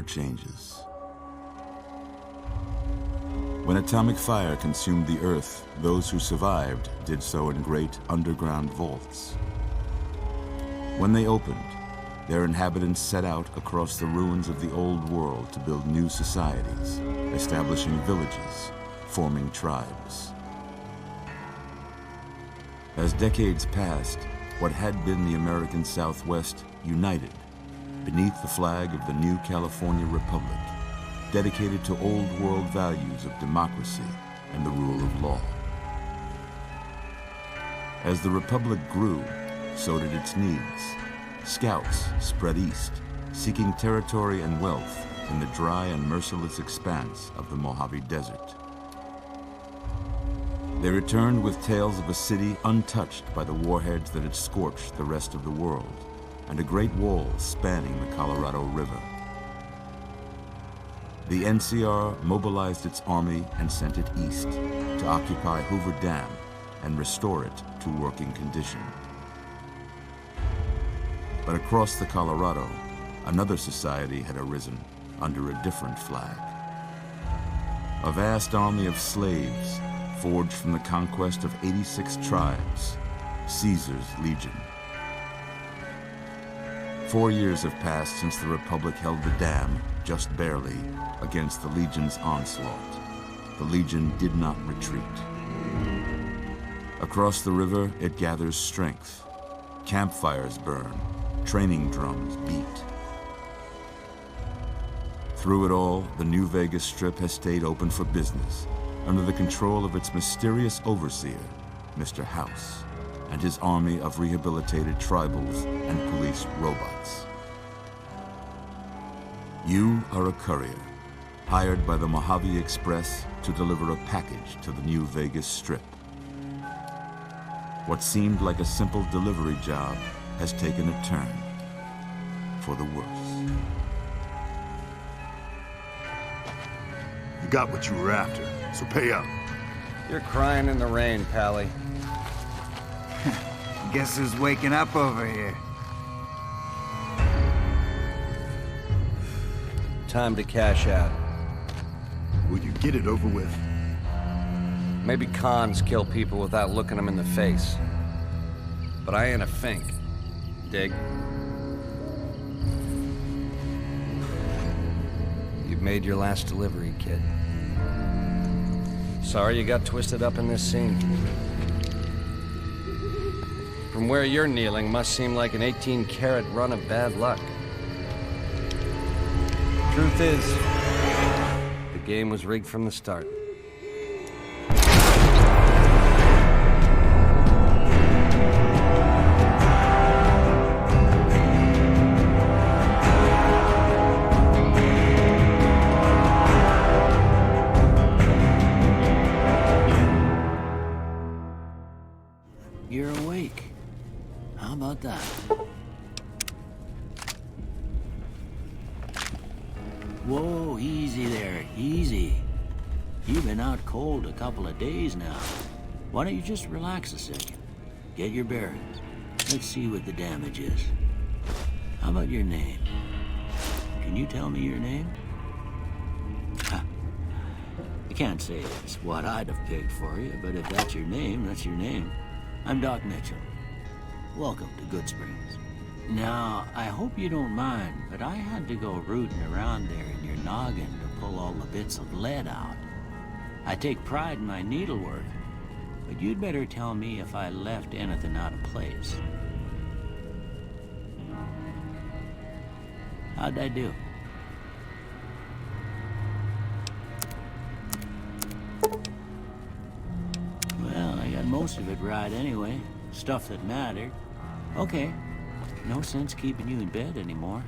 changes. When atomic fire consumed the Earth, those who survived did so in great underground vaults. When they opened, their inhabitants set out across the ruins of the old world to build new societies, establishing villages, forming tribes. As decades passed, what had been the American Southwest united beneath the flag of the new California Republic, dedicated to old world values of democracy and the rule of law. As the Republic grew, so did its needs. Scouts spread east, seeking territory and wealth in the dry and merciless expanse of the Mojave Desert. They returned with tales of a city untouched by the warheads that had scorched the rest of the world, and a great wall spanning the Colorado River. The NCR mobilized its army and sent it east to occupy Hoover Dam and restore it to working condition. But across the Colorado, another society had arisen under a different flag. A vast army of slaves forged from the conquest of 86 tribes, Caesar's Legion. 4 years have passed since the Republic held the dam, just barely, against the Legion's onslaught. The Legion did not retreat. Across the river, it gathers strength. Campfires burn, training drums beat. Through it all, the New Vegas Strip has stayed open for business, under the control of its mysterious overseer, Mr. House, and his army of rehabilitated tribals and police robots. You are a courier, hired by the Mojave Express to deliver a package to the New Vegas Strip. What seemed like a simple delivery job has taken a turn for the worse. You got what you were after, so pay up. You're crying in the rain, Pally. Guess who's waking up over here? Time to cash out. Will you get it over with? Maybe cons kill people without looking them in the face. But I ain't a fink. Dig? You've made your last delivery, kid. Sorry you got twisted up in this scene. From where you're kneeling must seem like an 18-carat run of bad luck. Truth is, the game was rigged from the start. You're awake. How about that? Whoa, easy there, easy. You've been out cold a couple of days now. Why don't you just relax a second? Get your bearings. Let's see what the damage is. How about your name? Can you tell me your name? I can't say it's what I'd have picked for you, but if that's your name, that's your name. I'm Doc Mitchell. Welcome to Good Springs. Now, I hope you don't mind, but I had to go rooting around there in your noggin to pull all the bits of lead out. I take pride in my needlework, but you'd better tell me if I left anything out of place. How'd I do? Well, I got most of it right anyway. Stuff that mattered. Okay. No sense keeping you in bed anymore.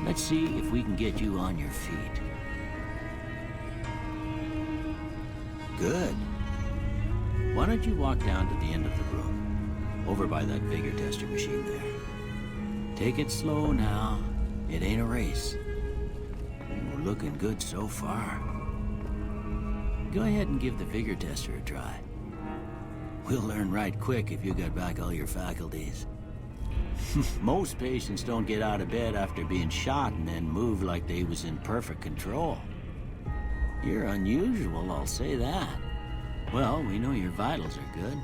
Let's see if we can get you on your feet. Good. Why don't you walk down to the end of the room, over by that vigor tester machine there. Take it slow now. It ain't a race. We're looking good so far. Go ahead and give the vigor tester a try. We'll learn right quick if you got back all your faculties. Most patients don't get out of bed after being shot and then move like they was in perfect control. You're unusual, I'll say that. Well, we know your vitals are good,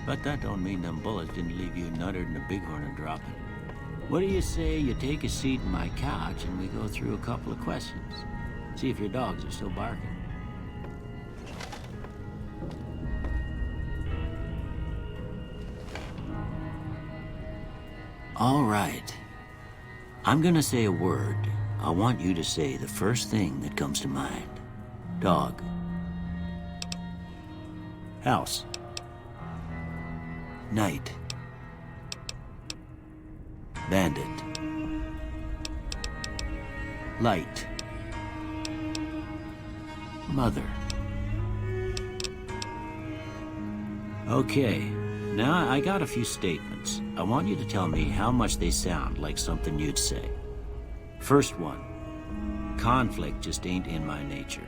but that don't mean them bullets didn't leave you nuttered and a bighorn a-dropping. What do you say you take a seat in my couch and we go through a couple of questions? See if your dogs are still barking. All right. I'm gonna say a word. I want you to say the first thing that comes to mind. Dog. House. Night. Bandit. Light. Mother. Okay. Now, I got a few statements. I want you to tell me how much they sound like something you'd say. First one. Conflict just ain't in my nature.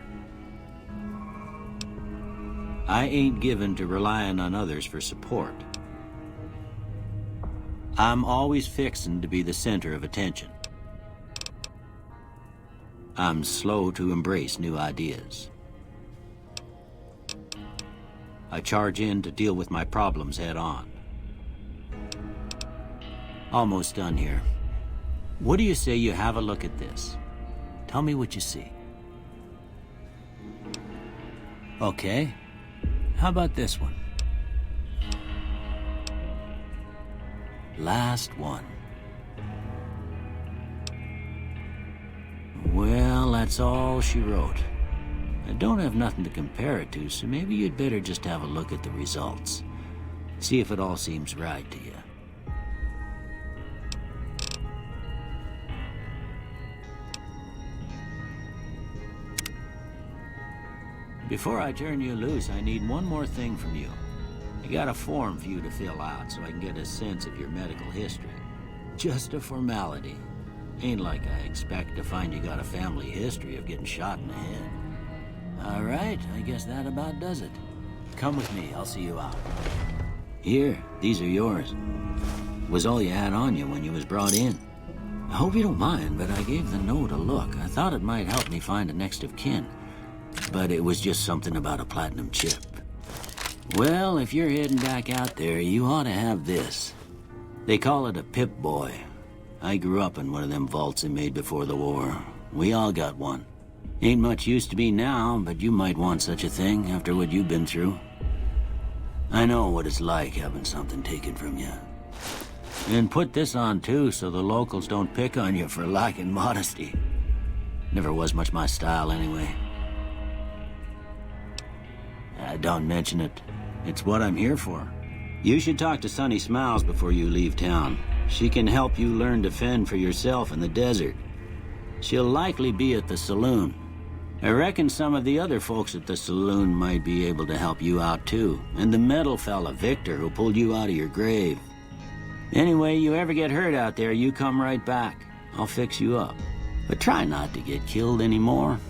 I ain't given to relying on others for support. I'm always fixin' to be the center of attention. I'm slow to embrace new ideas. I charge in to deal with my problems head on. Almost done here. What do you say you have a look at this? Tell me what you see. Okay. How about this one? Last one. Well, that's all she wrote. I don't have nothing to compare it to, so maybe you'd better just have a look at the results. See if it all seems right to you. Before I turn you loose, I need one more thing from you. I got a form for you to fill out so I can get a sense of your medical history. Just a formality. Ain't like I expect to find you got a family history of getting shot in the head. All right, I guess that about does it. Come with me, I'll see you out. Here, these are yours. Was all you had on you when you was brought in. I hope you don't mind, but I gave the note a look. I thought it might help me find a next of kin. But it was just something about a platinum chip. Well, if you're heading back out there, you ought to have this. They call it a Pip-Boy. I grew up in one of them vaults they made before the war. We all got one. Ain't much use to me now, but you might want such a thing after what you've been through. I know what it's like having something taken from you. And put this on too, so the locals don't pick on you for lacking modesty. Never was much my style anyway. Don't mention it. It's what I'm here for. You should talk to Sunny Smiles before you leave town. She can help you learn to fend for yourself in the desert. She'll likely be at the saloon. I reckon some of the other folks at the saloon might be able to help you out too. And the metal fella, Victor, who pulled you out of your grave. Anyway, you ever get hurt out there, you come right back. I'll fix you up. But try not to get killed anymore.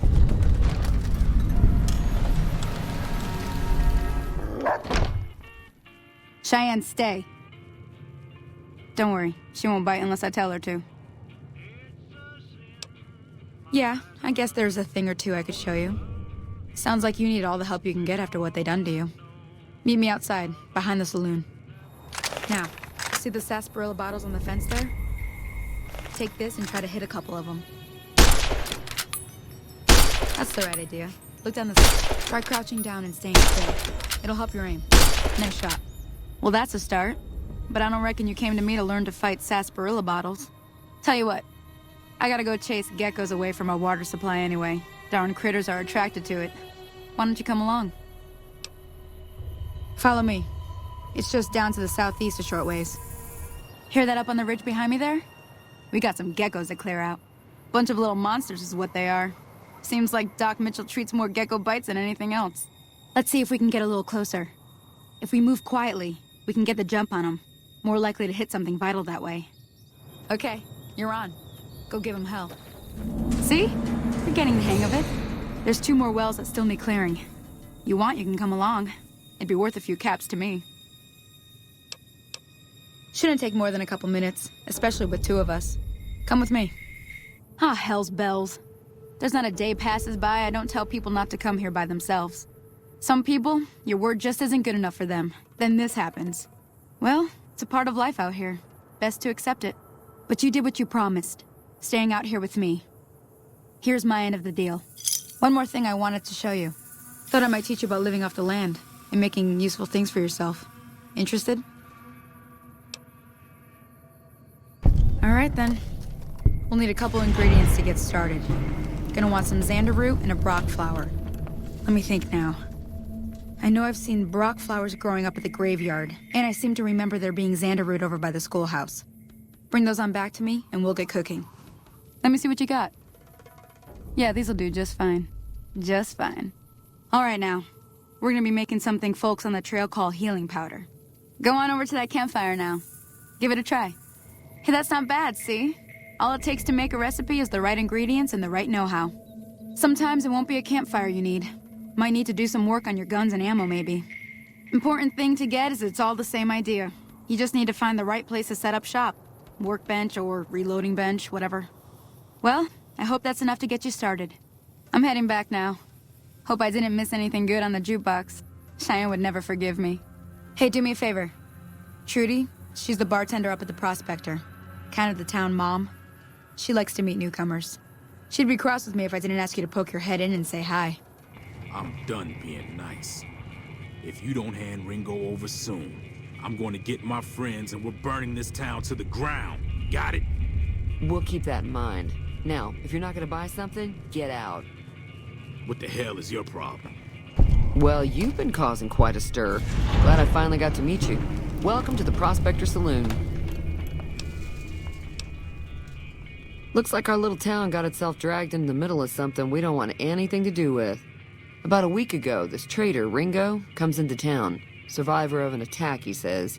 Cheyenne, stay. Don't worry, she won't bite unless I tell her to. Yeah, I guess there's a thing or two I could show you. Sounds like you need all the help you can get after what they done to you. Meet me outside, behind the saloon. Now, see the sarsaparilla bottles on the fence there? Take this and try to hit a couple of them. That's the right idea. Look down the side. Try crouching down and staying still. It'll help your aim. Nice shot. Well, that's a start. But I don't reckon you came to me to learn to fight sarsaparilla bottles. Tell you what, I gotta go chase geckos away from our water supply anyway. Darn critters are attracted to it. Why don't you come along? Follow me. It's just down to the southeast a short ways. Hear that up on the ridge behind me there? We got some geckos to clear out. Bunch of little monsters is what they are. Seems like Doc Mitchell treats more gecko bites than anything else. Let's see if we can get a little closer. If we move quietly, we can get the jump on them. More likely to hit something vital that way. Okay, you're on. Go give them hell. See? You're getting the hang of it. There's 2 more wells that still need clearing. You want, you can come along. It'd be worth a few caps to me. Shouldn't take more than a couple minutes, especially with two of us. Come with me. Ah, hell's bells. There's not a day passes by I don't tell people not to come here by themselves. Some people, your word just isn't good enough for them. Then this happens. Well, it's a part of life out here. Best to accept it. But you did what you promised, staying out here with me. Here's my end of the deal. One more thing I wanted to show you. Thought I might teach you about living off the land and making useful things for yourself. Interested? All right then. We'll need a couple ingredients to get started. Gonna want some xander root and a brock flower. Let me think now. I know I've seen brock flowers growing up at the graveyard, and I seem to remember there being xander root over by the schoolhouse. Bring those on back to me, and we'll get cooking. Let me see what you got. Yeah, these'll do just fine. Just fine. All right now, we're gonna be making something folks on the trail call healing powder. Go on over to that campfire now. Give it a try. Hey, that's not bad, see? All it takes to make a recipe is the right ingredients and the right know-how. Sometimes it won't be a campfire you need. Might need to do some work on your guns and ammo, maybe. Important thing to get is it's all the same idea. You just need to find the right place to set up shop. Workbench or reloading bench, whatever. Well, I hope that's enough to get you started. I'm heading back now. Hope I didn't miss anything good on the jukebox. Cheyenne would never forgive me. Hey, do me a favor. Trudy, she's the bartender up at the Prospector. Kind of the town mom. She likes to meet newcomers. She'd be cross with me if I didn't ask you to poke your head in and say hi. I'm done being nice. If you don't hand Ringo over soon, I'm going to get my friends and we're burning this town to the ground. Got it? We'll keep that in mind. Now, if you're not gonna buy something, get out. What the hell is your problem? Well, you've been causing quite a stir. Glad I finally got to meet you. Welcome to the Prospector Saloon. Looks like our little town got itself dragged into the middle of something we don't want anything to do with. About a week ago, this traitor, Ringo, comes into town. Survivor of an attack, he says.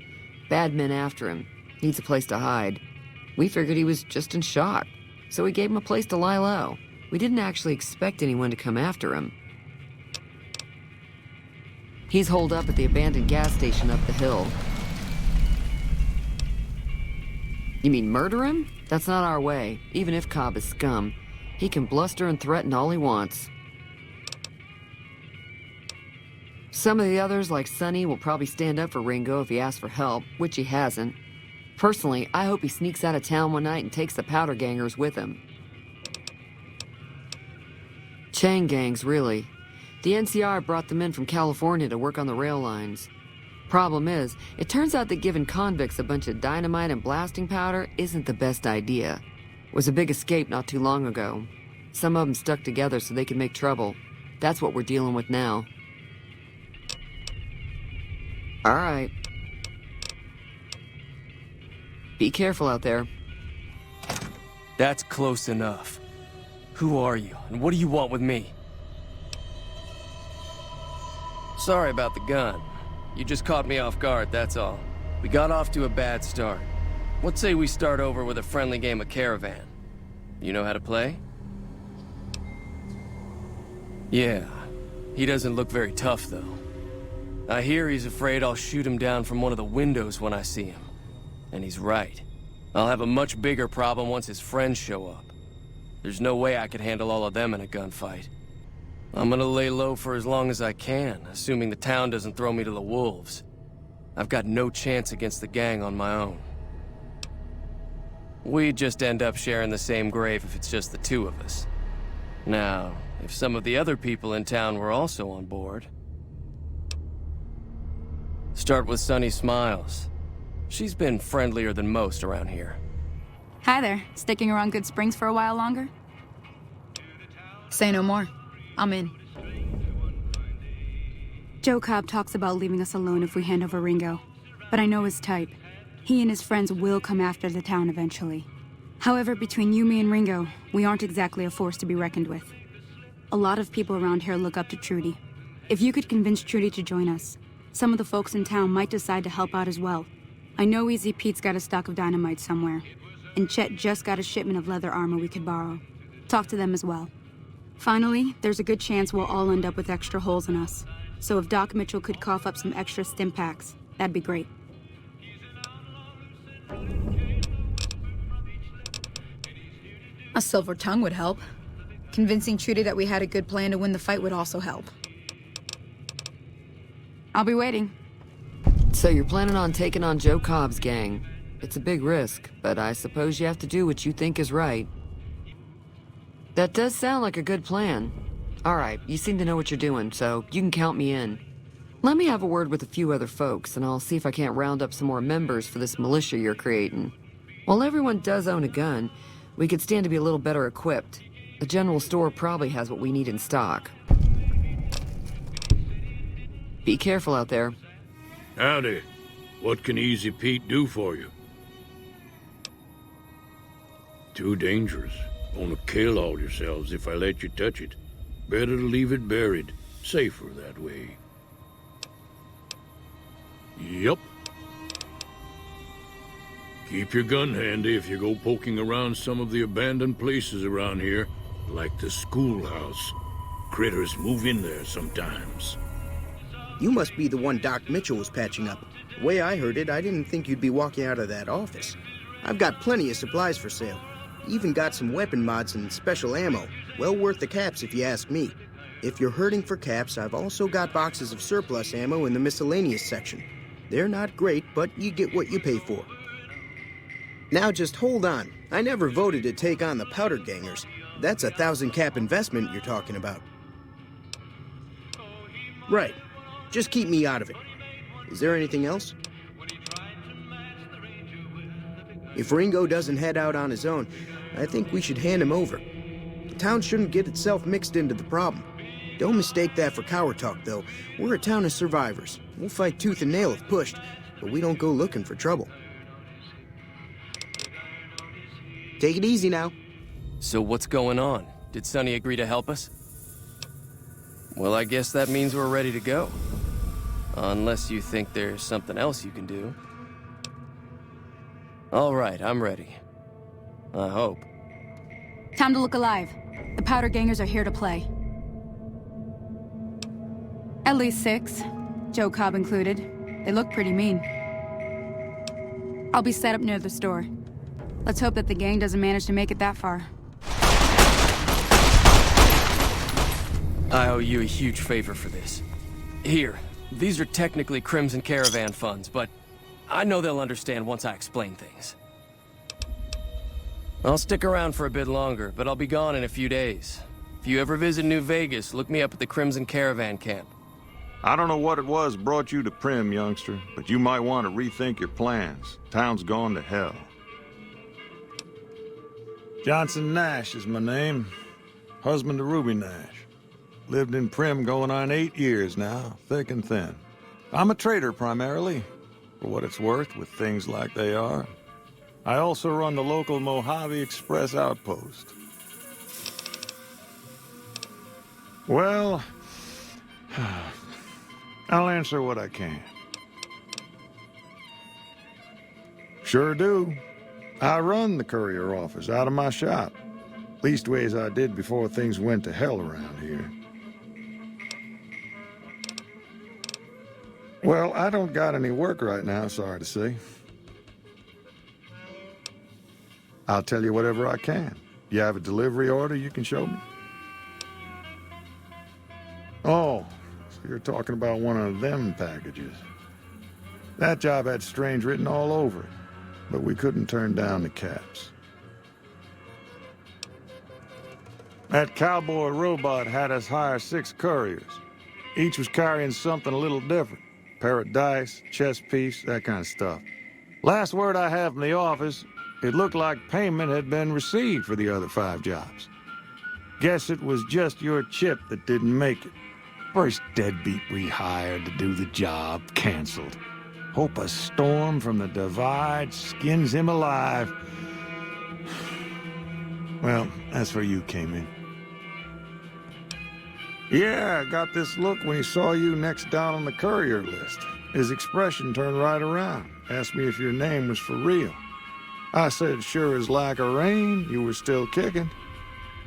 Bad men after him. Needs a place to hide. We figured he was just in shock, so we gave him a place to lie low. We didn't actually expect anyone to come after him. He's holed up at the abandoned gas station up the hill. You mean murder him? That's not our way, even if Cobb is scum. He can bluster and threaten all he wants. Some of the others, like Sonny, will probably stand up for Ringo if he asks for help, which he hasn't. Personally, I hope he sneaks out of town one night and takes the powder gangers with him. Chain gangs, really. The NCR brought them in from California to work on the rail lines. Problem is, it turns out that giving convicts a bunch of dynamite and blasting powder isn't the best idea. It was a big escape not too long ago. Some of them stuck together so they could make trouble. That's what we're dealing with now. All right. Be careful out there. That's close enough. Who are you, and what do you want with me? Sorry about the gun. You just caught me off guard, that's all. We got off to a bad start. Let's say we start over with a friendly game of Caravan. You know how to play? Yeah. He doesn't look very tough, though. I hear he's afraid I'll shoot him down from one of the windows when I see him. And he's right. I'll have a much bigger problem once his friends show up. There's no way I could handle all of them in a gunfight. I'm gonna lay low for as long as I can, assuming the town doesn't throw me to the wolves. I've got no chance against the gang on my own. We'd just end up sharing the same grave if it's just the two of us. Now, if some of the other people in town were also on board... Start with Sunny Smiles. She's been friendlier than most around here. Hi there. Sticking around Good Springs for a while longer? Say no more. I'm in. Joe Cobb talks about leaving us alone if we hand over Ringo, but I know his type. He and his friends will come after the town eventually. However, between you, me, and Ringo, we aren't exactly a force to be reckoned with. A lot of people around here look up to Trudy. If you could convince Trudy to join us, some of the folks in town might decide to help out as well. I know Easy Pete's got a stock of dynamite somewhere, and Chet just got a shipment of leather armor we could borrow. Talk to them as well. Finally, there's a good chance we'll all end up with extra holes in us. So if Doc Mitchell could cough up some extra stim packs, that'd be great. A silver tongue would help. Convincing Trudy that we had a good plan to win the fight would also help. I'll be waiting. So you're planning on taking on Joe Cobb's gang. It's a big risk, but I suppose you have to do what you think is right. That does sound like a good plan. All right, you seem to know what you're doing, so you can count me in. Let me have a word with a few other folks, and I'll see if I can't round up some more members for this militia you're creating. While everyone does own a gun, we could stand to be a little better equipped. The general store probably has what we need in stock. Be careful out there. Howdy. What can Easy Pete do for you? Too dangerous. Gonna kill all yourselves if I let you touch it. Better to leave it buried. Safer that way. Yup. Keep your gun handy if you go poking around some of the abandoned places around here, like the schoolhouse. Critters move in there sometimes. You must be the one Doc Mitchell was patching up. The way I heard it, I didn't think you'd be walking out of that office. I've got plenty of supplies for sale. Even got some weapon mods and special ammo. Well worth the caps if you ask me. If you're hurting for caps, I've also got boxes of surplus ammo in the miscellaneous section. They're not great, but you get what you pay for. Now just hold on. I never voted to take on the powder gangers. That's a 1,000 cap investment you're talking about. Right. Just keep me out of it. Is there anything else? If Ringo doesn't head out on his own, I think we should hand him over. The town shouldn't get itself mixed into the problem. Don't mistake that for coward talk, though. We're a town of survivors. We'll fight tooth and nail if pushed, but we don't go looking for trouble. Take it easy now. So what's going on? Did Sonny agree to help us? Well, I guess that means we're ready to go. Unless you think there's something else you can do. All right, I'm ready. I hope. Time to look alive. The powder gangers are here to play. At least 6, Joe Cobb included. They look pretty mean. I'll be set up near the store. Let's hope that the gang doesn't manage to make it that far. I owe you a huge favor for this. Here, these are technically Crimson Caravan funds, but I know they'll understand once I explain things. I'll stick around for a bit longer, but I'll be gone in a few days. If you ever visit New Vegas, look me up at the Crimson Caravan camp. I don't know what it was brought you to Prim, youngster, but you might want to rethink your plans. Town's gone to hell. Johnson Nash is my name. Husband to Ruby Nash. Lived in Prim going on 8 years now, thick and thin. I'm a trader primarily, for what it's worth with things like they are. I also run the local Mojave Express outpost. Well, I'll answer what I can. Sure do. I run the courier office out of my shop. Leastways I did before things went to hell around here. Well, I don't got any work right now, sorry to say. I'll tell you whatever I can. You have a delivery order you can show me? Oh, so you're talking about one of them packages. That job had strange written all over it, but we couldn't turn down the caps. That cowboy robot had us hire 6 couriers. Each was carrying something a little different. Pair of dice, chess piece, that kind of stuff. Last word I have from the office, it looked like payment had been received for the other 5 jobs. Guess it was just your chip that didn't make it. First deadbeat we hired to do the job canceled. Hope a storm from the divide skins him alive. Well, that's where you came in. Yeah, I got this look when he saw you next down on the courier list. His expression turned right around. Asked me if your name was for real. I said, sure as like a rain, you were still kicking.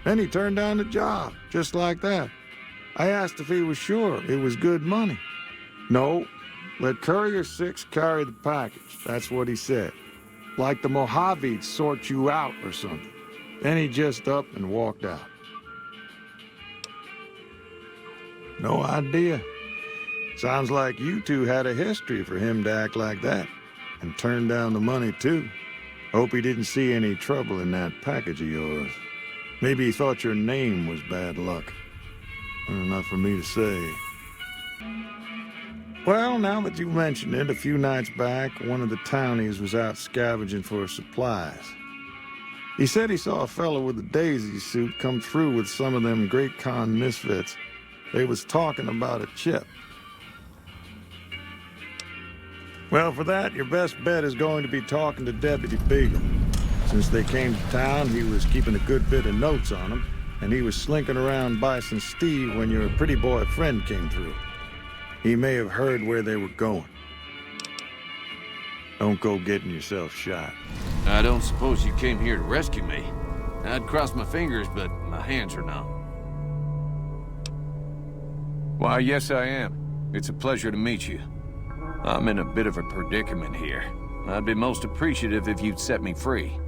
Then he turned down the job, just like that. I asked if he was sure it was good money. No, let Courier 6 carry the package. That's what he said. Like the Mojave'd sort you out or something. Then he just up and walked out. No idea. Sounds like you two had a history for him to act like that. And turn down the money, too. Hope he didn't see any trouble in that package of yours. Maybe he thought your name was bad luck. Enough for me to say. Well, now that you mention it, a few nights back, one of the townies was out scavenging for supplies. He said he saw a fellow with a daisy suit come through with some of them Great Khan misfits. They was talking about a chip. Well, for that, your best bet is going to be talking to Deputy Beagle. Since they came to town, he was keeping a good bit of notes on them, and he was slinking around Bison Steve when your pretty boy friend came through. He may have heard where they were going. Don't go getting yourself shot. I don't suppose you came here to rescue me. I'd cross my fingers, but my hands are numb. Why, yes I am. It's a pleasure to meet you. I'm in a bit of a predicament here. I'd be most appreciative if you'd set me free.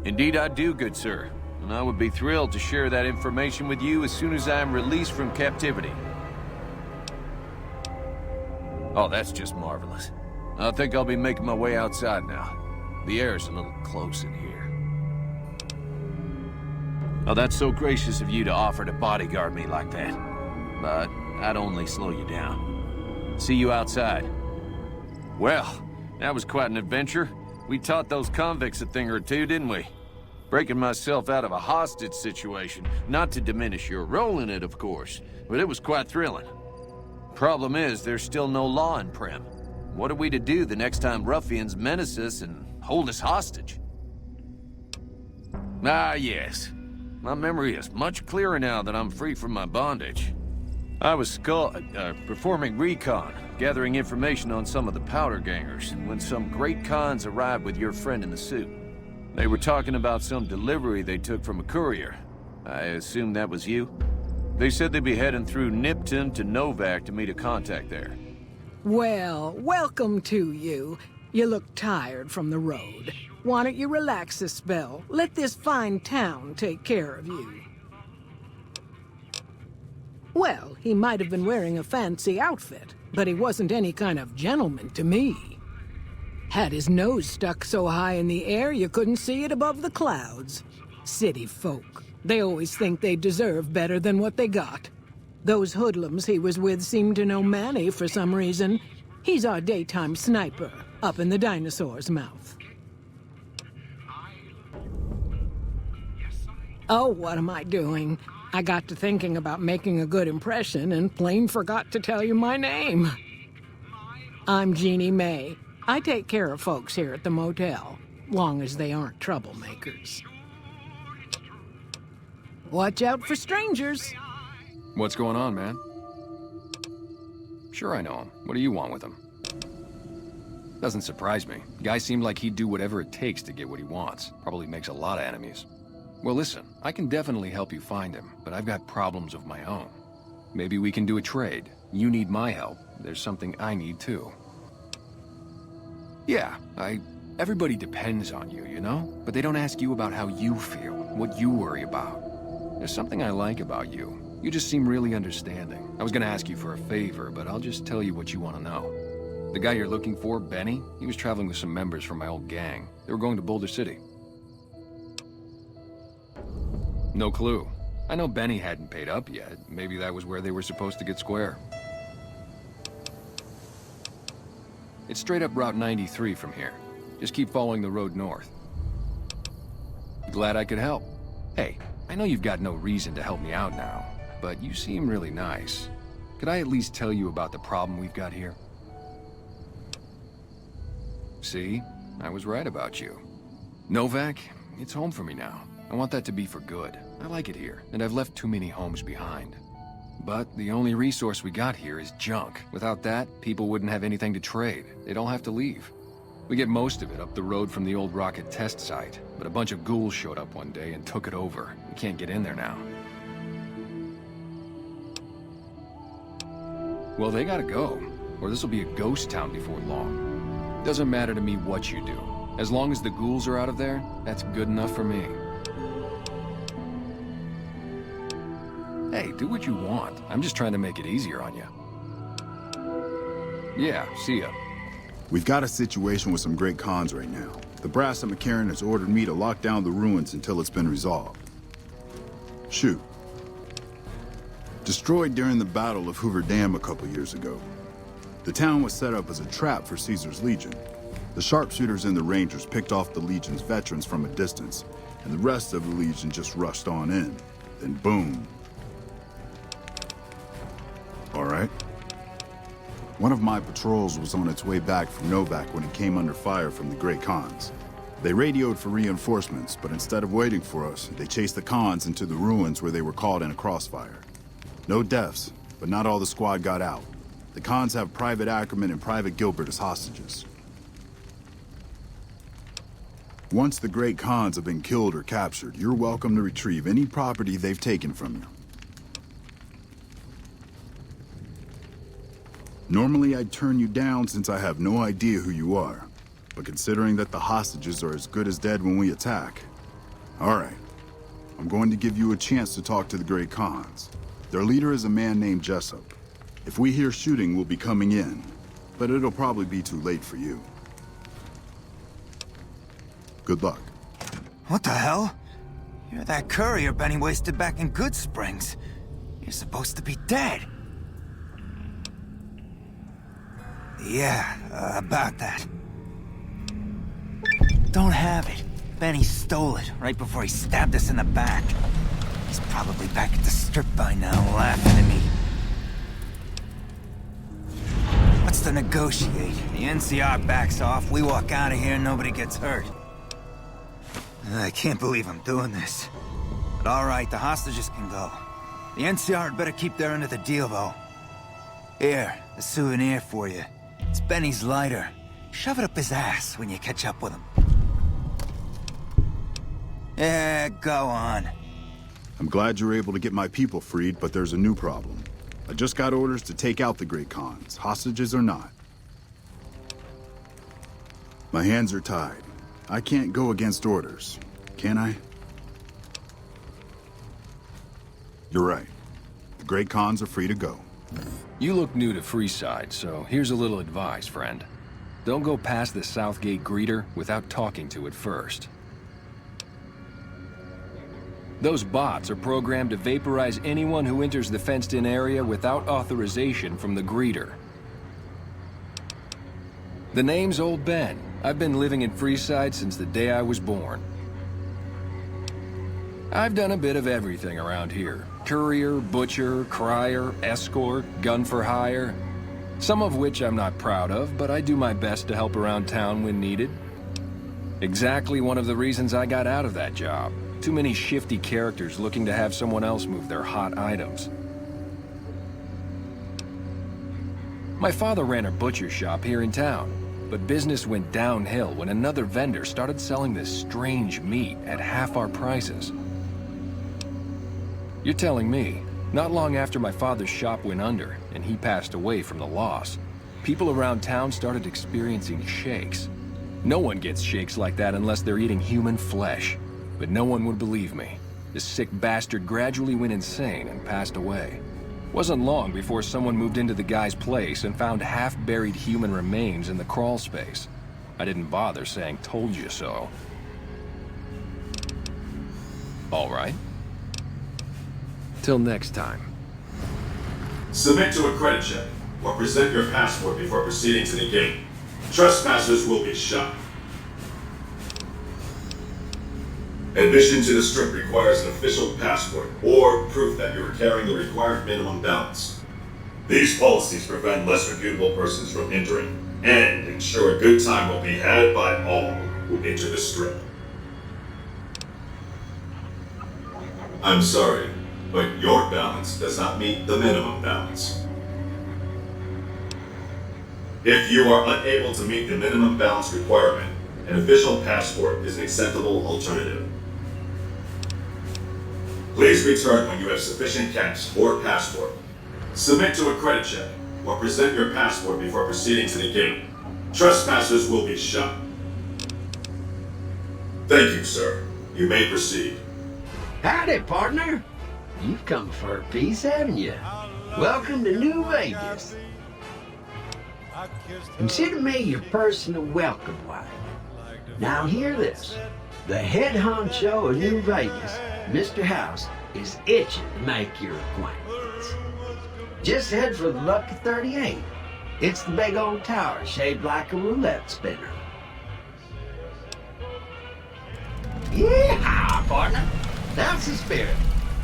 Indeed I do, good sir. And I would be thrilled to share that information with you as soon as I am released from captivity. Oh, that's just marvelous. I think I'll be making my way outside now. The air's a little close in here. Oh, that's so gracious of you to offer to bodyguard me like that. But I'd only slow you down. See you outside. Well, that was quite an adventure. We taught those convicts a thing or two, didn't we? Breaking myself out of a hostage situation. Not to diminish your role in it, of course, but it was quite thrilling. Problem is, there's still no law in Primm. What are we to do the next time ruffians menace us and hold us hostage? Ah, yes. My memory is much clearer now that I'm free from my bondage. I was performing recon, gathering information on some of the powder gangers, when some Great Khans arrived with your friend in the suit. They were talking about some delivery they took from a courier. I assume that was you? They said they'd be heading through Nipton to Novak to meet a contact there. Well, welcome to you. You look tired from the road. Why don't you relax a spell? Let this fine town take care of you. Well, he might have been wearing a fancy outfit, but he wasn't any kind of gentleman to me. Had his nose stuck so high in the air you couldn't see it above the clouds. City folk. They always think they deserve better than what they got. Those hoodlums he was with seem to know Manny for some reason. He's our daytime sniper, up in the dinosaur's mouth. Oh, what am I doing? I got to thinking about making a good impression and plain forgot to tell you my name. I'm Jeannie May. I take care of folks here at the motel, long as they aren't troublemakers. Watch out for strangers. What's going on, man? Sure I know him. What do you want with him? Doesn't surprise me. Guy seemed like he'd do whatever it takes to get what he wants. Probably makes a lot of enemies. Well, listen, I can definitely help you find him, but I've got problems of my own. Maybe we can do a trade. You need my help. There's something I need too. Yeah, everybody depends on you, you know? But they don't ask you about how you feel, what you worry about. There's something I like about you. You just seem really understanding. I was gonna ask you for a favor, but I'll just tell you what you want to know. The guy you're looking for, Benny, he was traveling with some members from my old gang. They were going to Boulder City. No clue. I know Benny hadn't paid up yet. Maybe that was where they were supposed to get square. It's straight up Route 93 from here. Just keep following the road north. Glad I could help. Hey, I know you've got no reason to help me out now, but you seem really nice. Could I at least tell you about the problem we've got here? See? I was right about you. Novak, it's home for me now. I want that to be for good. I like it here, and I've left too many homes behind. But the only resource we got here is junk. Without that, people wouldn't have anything to trade. They'd all have to leave. We get most of it up the road from the old rocket test site, but a bunch of ghouls showed up one day and took it over. We can't get in there now. Well, they gotta go, or this will be a ghost town before long. Doesn't matter to me what you do. As long as the ghouls are out of there, that's good enough for me. Hey, do what you want. I'm just trying to make it easier on you. Yeah, see ya. We've got a situation with some great cons right now. The brass at McCarran has ordered me to lock down the ruins until it's been resolved. Shoot. Destroyed during the Battle of Hoover Dam a couple years ago. The town was set up as a trap for Caesar's Legion. The sharpshooters and the Rangers picked off the Legion's veterans from a distance, and the rest of the Legion just rushed on in. Then boom. All right. One of my patrols was on its way back from Novak when it came under fire from the Great Khans. They radioed for reinforcements, but instead of waiting for us, they chased the Khans into the ruins where they were caught in a crossfire. No deaths, but not all the squad got out. The Khans have Private Ackerman and Private Gilbert as hostages. Once the Great Khans have been killed or captured, you're welcome to retrieve any property they've taken from you. Normally I'd turn you down since I have no idea who you are. But considering that the hostages are as good as dead when we attack... Alright. I'm going to give you a chance to talk to the Great Khans. Their leader is a man named Jessup. If we hear shooting, we'll be coming in. But it'll probably be too late for you. Good luck. What the hell? You're that courier Benny wasted back in Good Springs. You're supposed to be dead. Yeah, about that. Don't have it. Benny stole it right before he stabbed us in the back. He's probably back at the strip by now, laughing at me. What's to negotiate? The NCR backs off, we walk out of here, and nobody gets hurt. I can't believe I'm doing this. But alright, the hostages can go. The NCR had better keep their end of the deal, though. Here, a souvenir for you. It's Benny's lighter. Shove it up his ass when you catch up with him. Yeah, go on. I'm glad you're able to get my people freed, but there's a new problem. I just got orders to take out the Great Khans, hostages or not. My hands are tied. I can't go against orders, can I? You're right. The Great Khans are free to go. You look new to Freeside, so here's a little advice, friend. Don't go past the Southgate greeter without talking to it first. Those bots are programmed to vaporize anyone who enters the fenced-in area without authorization from the greeter. The name's Old Ben. I've been living in Freeside since the day I was born. I've done a bit of everything around here. Courier, butcher, crier, escort, gun for hire. Some of which I'm not proud of, but I do my best to help around town when needed. Exactly one of the reasons I got out of that job. Too many shifty characters looking to have someone else move their hot items. My father ran a butcher shop here in town, but business went downhill when another vendor started selling this strange meat at half our prices. You're telling me, not long after my father's shop went under and he passed away from the loss, people around town started experiencing shakes. No one gets shakes like that unless they're eating human flesh. But no one would believe me. This sick bastard gradually went insane and passed away. Wasn't long before someone moved into the guy's place and found half-buried human remains in the crawl space. I didn't bother saying "told you so." All right. Till next time. Submit to a credit check or present your passport before proceeding to the gate. Trespassers will be shot. Admission to the strip requires an official passport or proof that you are carrying the required minimum balance. These policies prevent less reputable persons from entering and ensure a good time will be had by all who enter the strip. I'm sorry, but your balance does not meet the minimum balance. If you are unable to meet the minimum balance requirement, an official passport is an acceptable alternative. Please return when you have sufficient cash or passport. Submit to a credit check or present your passport before proceeding to the gate. Trespassers will be shot. Thank you, sir. You may proceed. Howdy, partner. You've come for a piece, haven't you? Welcome to New Vegas. Consider me your personal welcome wagon. Now hear this. The head honcho of New Vegas, Mr. House, is itching to make your acquaintance. Just head for the Lucky 38. It's the big old tower shaped like a roulette spinner. Yeah, partner. That's the spirit.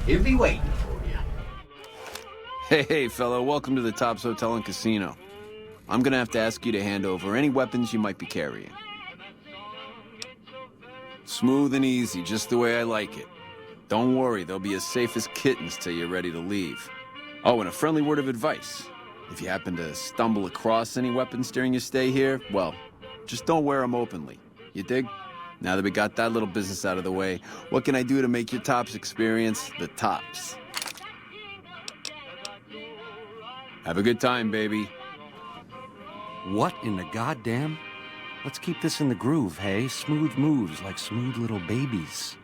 He'll be waiting for you. Hey, fella, welcome to the Tops Hotel and Casino. I'm gonna have to ask you to hand over any weapons you might be carrying. Smooth and easy, just the way I like it. Don't worry, they'll be as safe as kittens till you're ready to leave. Oh, and a friendly word of advice. If you happen to stumble across any weapons during your stay here, well, just don't wear them openly. You dig? Now that we got that little business out of the way, what can I do to make your Tops experience the tops? Have a good time, baby. What in the goddamn? Let's keep this in the groove, hey? Smooth moves like smooth little babies.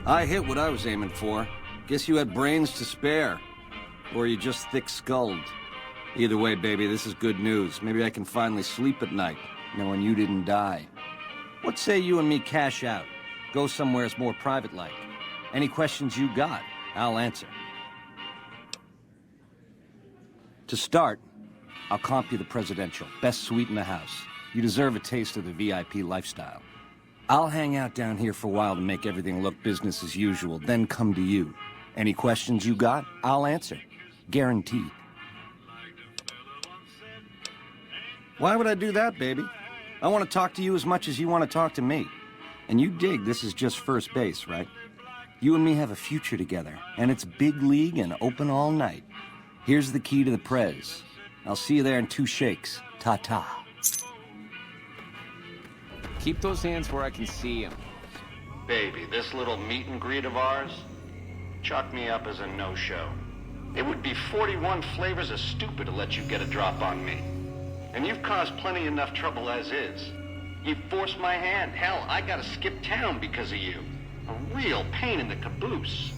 I hit what I was aiming for. Guess you had brains to spare. Or you just thick-skulled. Either way, baby, this is good news. Maybe I can finally sleep at night, knowing you didn't die. What say you and me cash out? Go somewhere more private-like. Any questions you got, I'll answer. To start, I'll comp you the presidential, best suite in the house. You deserve a taste of the VIP lifestyle. I'll hang out down here for a while to make everything look business as usual, then come to you. Any questions you got, I'll answer. Guaranteed. Why would I do that, baby? I want to talk to you as much as you want to talk to me. And you dig this is just first base, right? You and me have a future together, and it's big league and open all night. Here's the key to the prez. I'll see you there in 2 shakes. Ta-ta. Keep those hands where I can see them. Baby, this little meet and greet of ours, chalk me up as a no-show. It would be 41 flavors of stupid to let you get a drop on me. And you've caused plenty enough trouble as is. You've forced my hand. Hell, I gotta skip town because of you. A real pain in the caboose.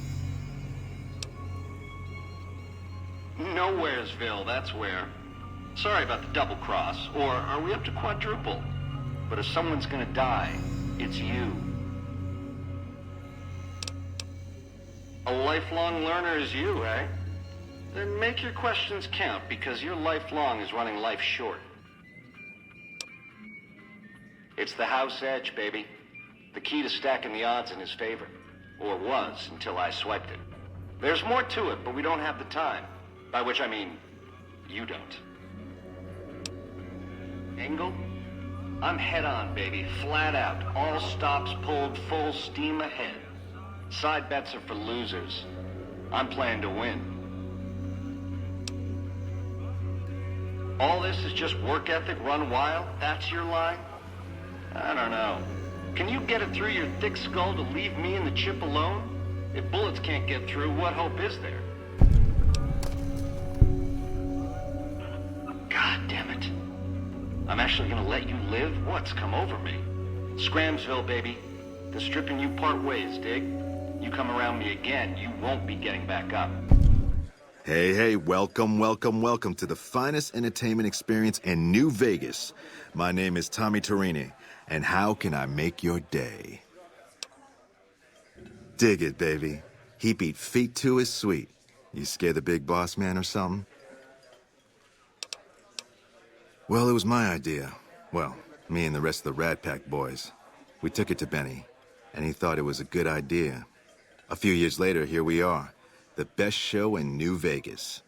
Nowheresville, that's where. Sorry about the double cross, or are we up to quadruple? But if someone's gonna die, it's you. A lifelong learner is you, eh? Then make your questions count, because your lifelong is running life short. It's the house edge, baby. The key to stacking the odds in his favor. Or was, until I swiped it. There's more to it, but we don't have the time. By which I mean, you don't. Engel? I'm head on, baby. Flat out. All stops pulled, full steam ahead. Side bets are for losers. I'm playing to win. All this is just work ethic run wild? That's your line? I don't know. Can you get it through your thick skull to leave me and the chip alone? If bullets can't get through, what hope is there? God damn it. I'm actually gonna let you live? What's come over me? Scramsville, baby. The stripping you part ways, dig? You come around me again, you won't be getting back up. Hey, welcome to the finest entertainment experience in New Vegas. My name is Tommy Torini, and how can I make your day? Dig it, baby. He beat feet to his suite. You scared the big boss man or something? Well, it was my idea. Well, me and the rest of the Rat Pack boys. We took it to Benny, and he thought it was a good idea. A few years later, here we are. The best show in New Vegas.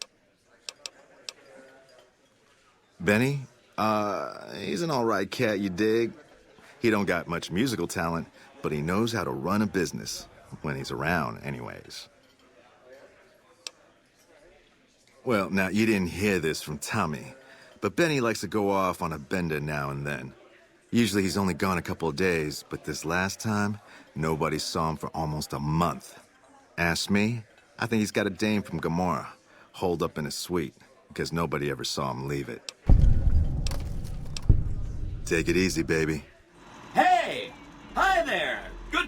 Benny? He's an all right cat, you dig? He don't got much musical talent, but he knows how to run a business. When he's around, anyways. Well, now, you didn't hear this from Tommy, but Benny likes to go off on a bender now and then. Usually he's only gone a couple of days, but this last time, nobody saw him for almost a month. Ask me, I think he's got a dame from Gomorrah, holed up in his suite, because nobody ever saw him leave it. Take it easy, baby. Hey!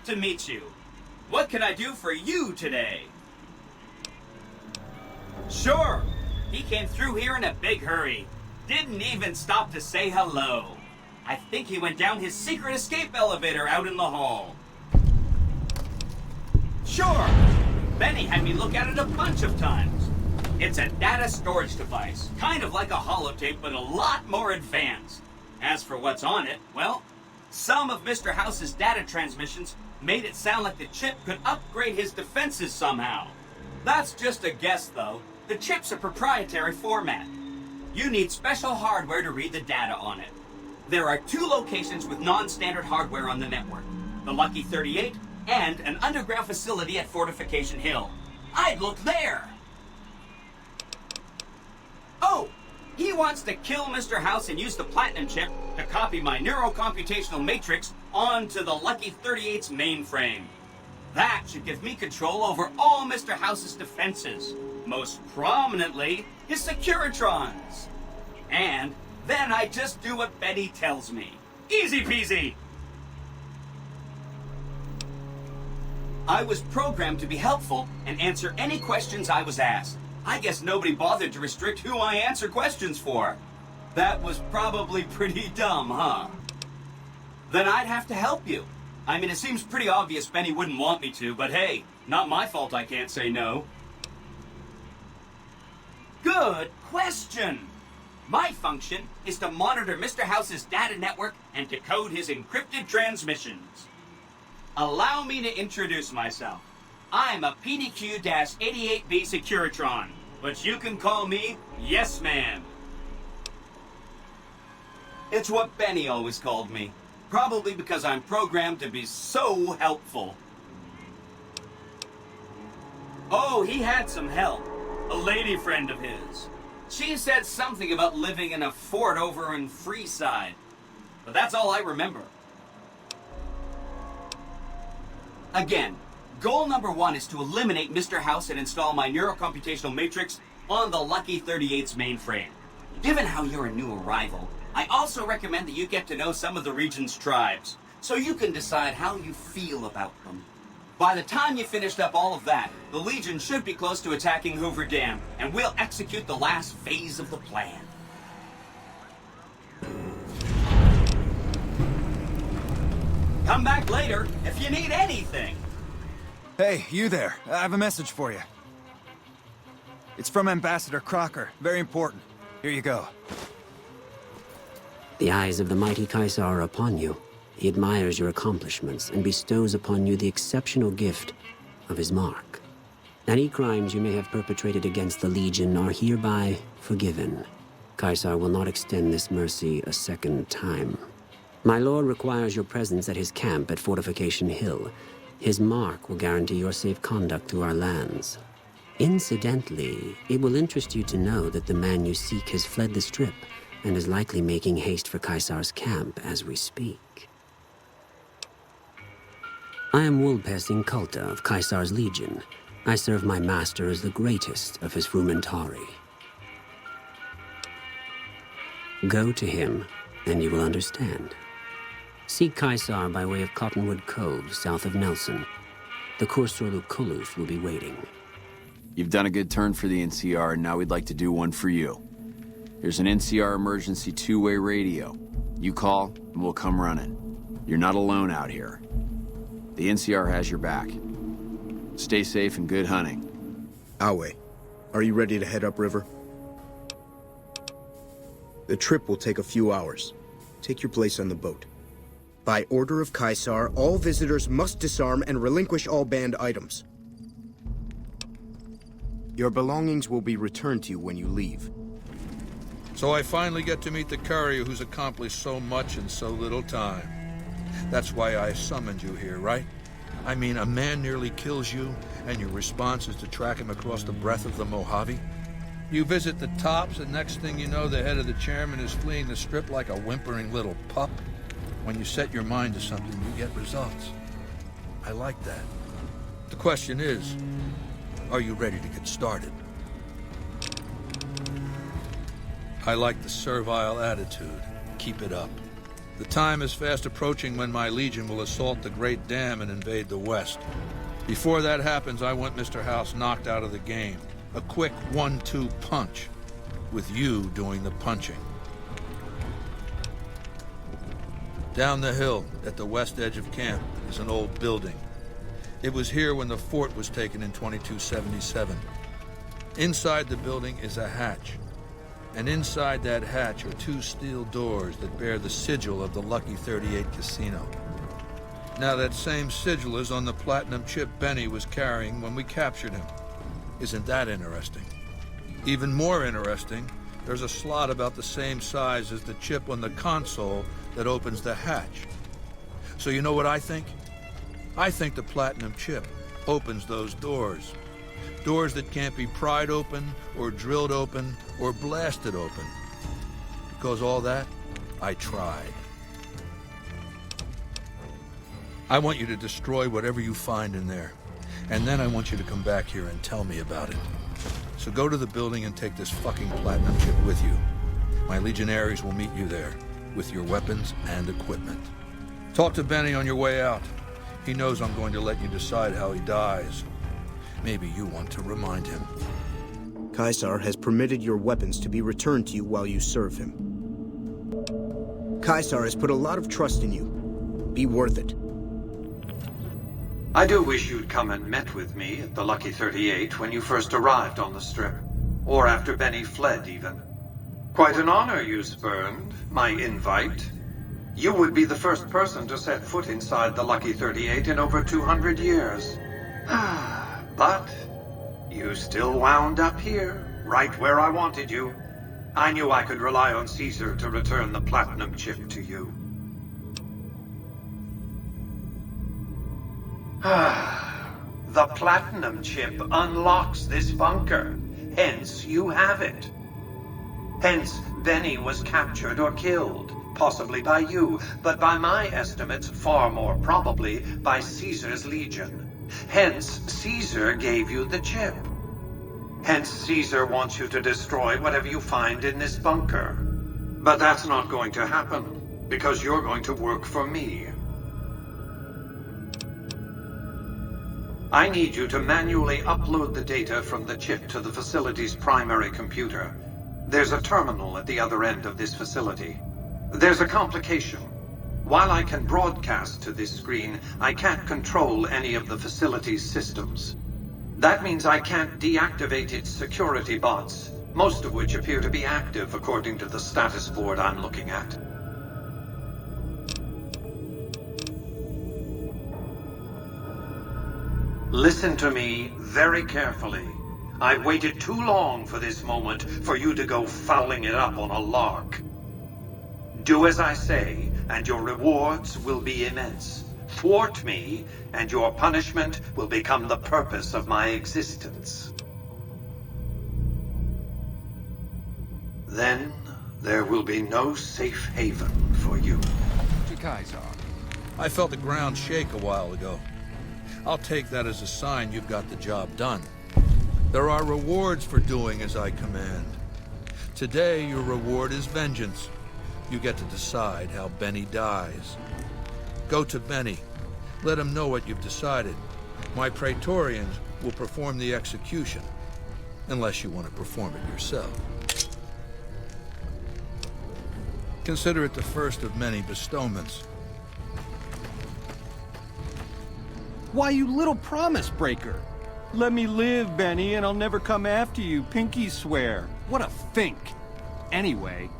to meet you. What can I do for you today? Sure. He came through here in a big hurry. Didn't even stop to say hello. I think he went down his secret escape elevator out in the hall. Sure. Benny had me look at it a bunch of times. It's a data storage device, kind of like a holotape, but a lot more advanced. As for what's on it, well, some of Mr. House's data transmissions made it sound like the chip could upgrade his defenses somehow. That's just a guess, though. The chip's a proprietary format. You need special hardware to read the data on it. There are 2 locations with non-standard hardware on the network. The Lucky 38 and an underground facility at Fortification Hill. I'd look there! Oh! He wants to kill Mr. House and use the Platinum chip to copy my neurocomputational matrix onto the Lucky 38's mainframe. That should give me control over all Mr. House's defenses, most prominently his Securitrons. And then I just do what Betty tells me. Easy peasy! I was programmed to be helpful and answer any questions I was asked. I guess nobody bothered to restrict who I answer questions for. That was probably pretty dumb, huh? Then I'd have to help you. I mean, it seems pretty obvious Benny wouldn't want me to, but hey, not my fault I can't say no. Good question! My function is to monitor Mr. House's data network and decode his encrypted transmissions. Allow me to introduce myself. I'm a PDQ-88B Securitron, but you can call me Yes Man. It's what Benny always called me, probably because I'm programmed to be so helpful. Oh, he had some help. A lady friend of his. She said something about living in a fort over in Freeside, but that's all I remember. Again, goal number 1 is to eliminate Mr. House and install my neurocomputational matrix on the Lucky 38's mainframe. Given how you're a new arrival, I also recommend that you get to know some of the region's tribes, so you can decide how you feel about them. By the time you finished up all of that, the Legion should be close to attacking Hoover Dam, and we'll execute the last phase of the plan. Come back later if you need anything. Hey, you there. I have a message for you. It's from Ambassador Crocker. Very important. Here you go. The eyes of the mighty Kaisar are upon you. He admires your accomplishments and bestows upon you the exceptional gift of his mark. Any crimes you may have perpetrated against the Legion are hereby forgiven. Kaisar will not extend this mercy a second time. My lord requires your presence at his camp at Fortification Hill. His mark will guarantee your safe conduct through our lands. Incidentally, it will interest you to know that the man you seek has fled the Strip and is likely making haste for Kaisar's camp as we speak. I am Wulpes Inculta of Kaisar's Legion. I serve my master as the greatest of his Frumentari. Go to him, and you will understand. Seek Kaisar by way of Cottonwood Cove, south of Nelson. The Kursor Lucullus will be waiting. You've done a good turn for the NCR, and now we'd like to do one for you. There's an NCR emergency 2-way radio. You call, and we'll come running. You're not alone out here. The NCR has your back. Stay safe and good hunting. Awe, are you ready to head upriver? The trip will take a few hours. Take your place on the boat. By order of Kaisar, all visitors must disarm and relinquish all banned items. Your belongings will be returned to you when you leave. So I finally get to meet the courier who's accomplished so much in so little time. That's why I summoned you here, right? I mean, a man nearly kills you, and your response is to track him across the breadth of the Mojave? You visit the tops, and next thing you know, the head of the chairman is fleeing the Strip like a whimpering little pup. When you set your mind to something, you get results. I like that. The question is, are you ready to get started? I like the servile attitude. Keep it up. The time is fast approaching when my legion will assault the Great Dam and invade the West. Before that happens, I want Mr. House knocked out of the game. A quick 1-2 punch, with you doing the punching. Down the hill, at the west edge of camp, is an old building. It was here when the fort was taken in 2277. Inside the building is a hatch. And inside that hatch are 2 steel doors that bear the sigil of the Lucky 38 Casino. Now that same sigil is on the platinum chip Benny was carrying when we captured him. Isn't that interesting? Even more interesting, there's a slot about the same size as the chip on the console that opens the hatch. So you know what I think? I think the platinum chip opens those doors. Doors that can't be pried open, or drilled open, or blasted open. Because all that, I tried. I want you to destroy whatever you find in there. And then I want you to come back here and tell me about it. So go to the building and take this fucking platinum chip with you. My legionaries will meet you there, with your weapons and equipment. Talk to Benny on your way out. He knows I'm going to let you decide how he dies. Maybe you want to remind him. Caesar has permitted your weapons to be returned to you while you serve him. Caesar has put a lot of trust in you. Be worth it. I do wish you'd come and met with me at the Lucky 38 when you first arrived on the Strip. Or after Benny fled, even. Quite an honor you spurned, my invite. You would be the first person to set foot inside the Lucky 38 in over 200 years. But you still wound up here, right where I wanted you. I knew I could rely on Caesar to return the platinum chip to you. The platinum chip unlocks this bunker. Hence, you have it. Hence, Benny was captured or killed. Possibly by you, but by my estimates, far more probably by Caesar's legion. Hence, Caesar gave you the chip. Hence, Caesar wants you to destroy whatever you find in this bunker. But that's not going to happen, because you're going to work for me. I need you to manually upload the data from the chip to the facility's primary computer. There's a terminal at the other end of this facility. There's a complication. While I can broadcast to this screen, I can't control any of the facility's systems. That means I can't deactivate its security bots, most of which appear to be active according to the status board I'm looking at. Listen to me very carefully. I've waited too long for this moment for you to go fouling it up on a lark. Do as I say, and your rewards will be immense. Thwart me, and your punishment will become the purpose of my existence. Then, there will be no safe haven for you. Caesar. I felt the ground shake a while ago. I'll take that as a sign you've got the job done. There are rewards for doing as I command. Today, your reward is vengeance. You get to decide how Benny dies. Go to Benny. Let him know what you've decided. My Praetorians will perform the execution, unless you want to perform it yourself. Consider it the first of many bestowments. Why, you little promise breaker! Let me live, Benny, and I'll never come after you, pinky swear. What a fink. Anyway,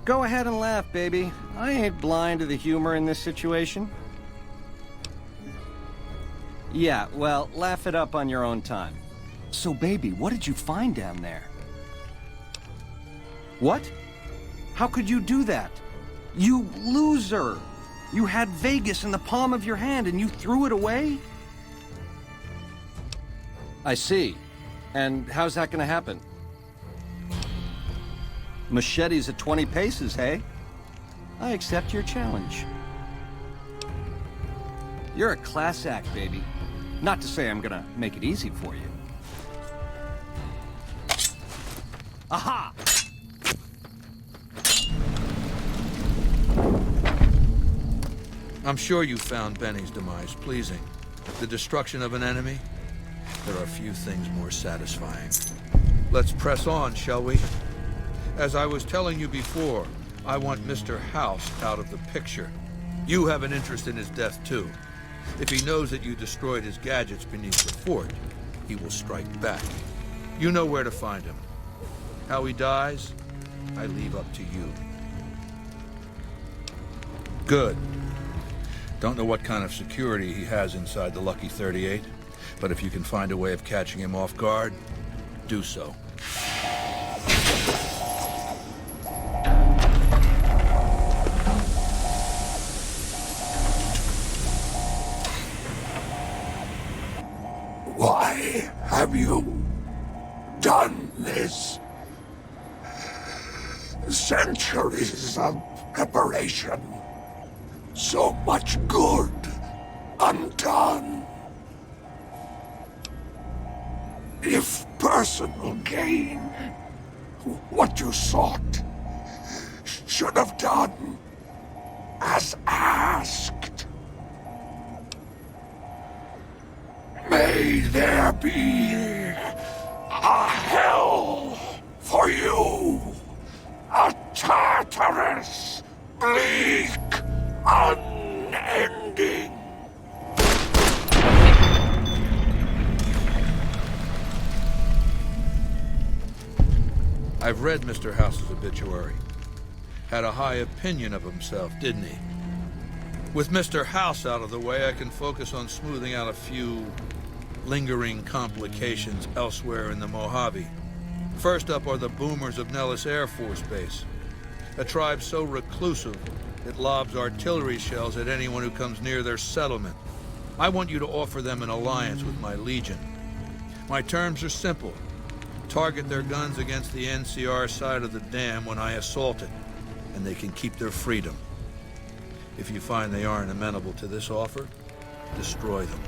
go ahead and laugh, baby. I ain't blind to the humor in this situation. Yeah, well, laugh it up on your own time. So, baby, what did you find down there? What? How could you do that? You loser! You had Vegas in the palm of your hand and you threw it away? I see. And how's that gonna happen? Machetes at 20 paces, hey? I accept your challenge. You're a class act, baby. Not to say I'm gonna make it easy for you. Aha! I'm sure you found Benny's demise pleasing. The destruction of an enemy? There are few things more satisfying. Let's press on, shall we? As I was telling you before, I want Mr. House out of the picture. You have an interest in his death, too. If he knows that you destroyed his gadgets beneath the fort, he will strike back. You know where to find him. How he dies, I leave up to you. Good. Don't know what kind of security he has inside the Lucky 38, but if you can find a way of catching him off guard, do so. Why have you done this? Centuries of preparation. So much good undone. If personal gain, what you sought, should have done as asked. May there be a hell for you, a Tartarus bleak, unending. I've read Mr. House's obituary. Had a high opinion of himself, didn't he? With Mr. House out of the way, I can focus on smoothing out a few lingering complications elsewhere in the Mojave. First up are the boomers of Nellis Air Force Base, a tribe so reclusive it lobs artillery shells at anyone who comes near their settlement. I want you to offer them an alliance with my Legion. My terms are simple. Target their guns against the NCR side of the dam when I assault it, and they can keep their freedom. If you find they aren't amenable to this offer, destroy them.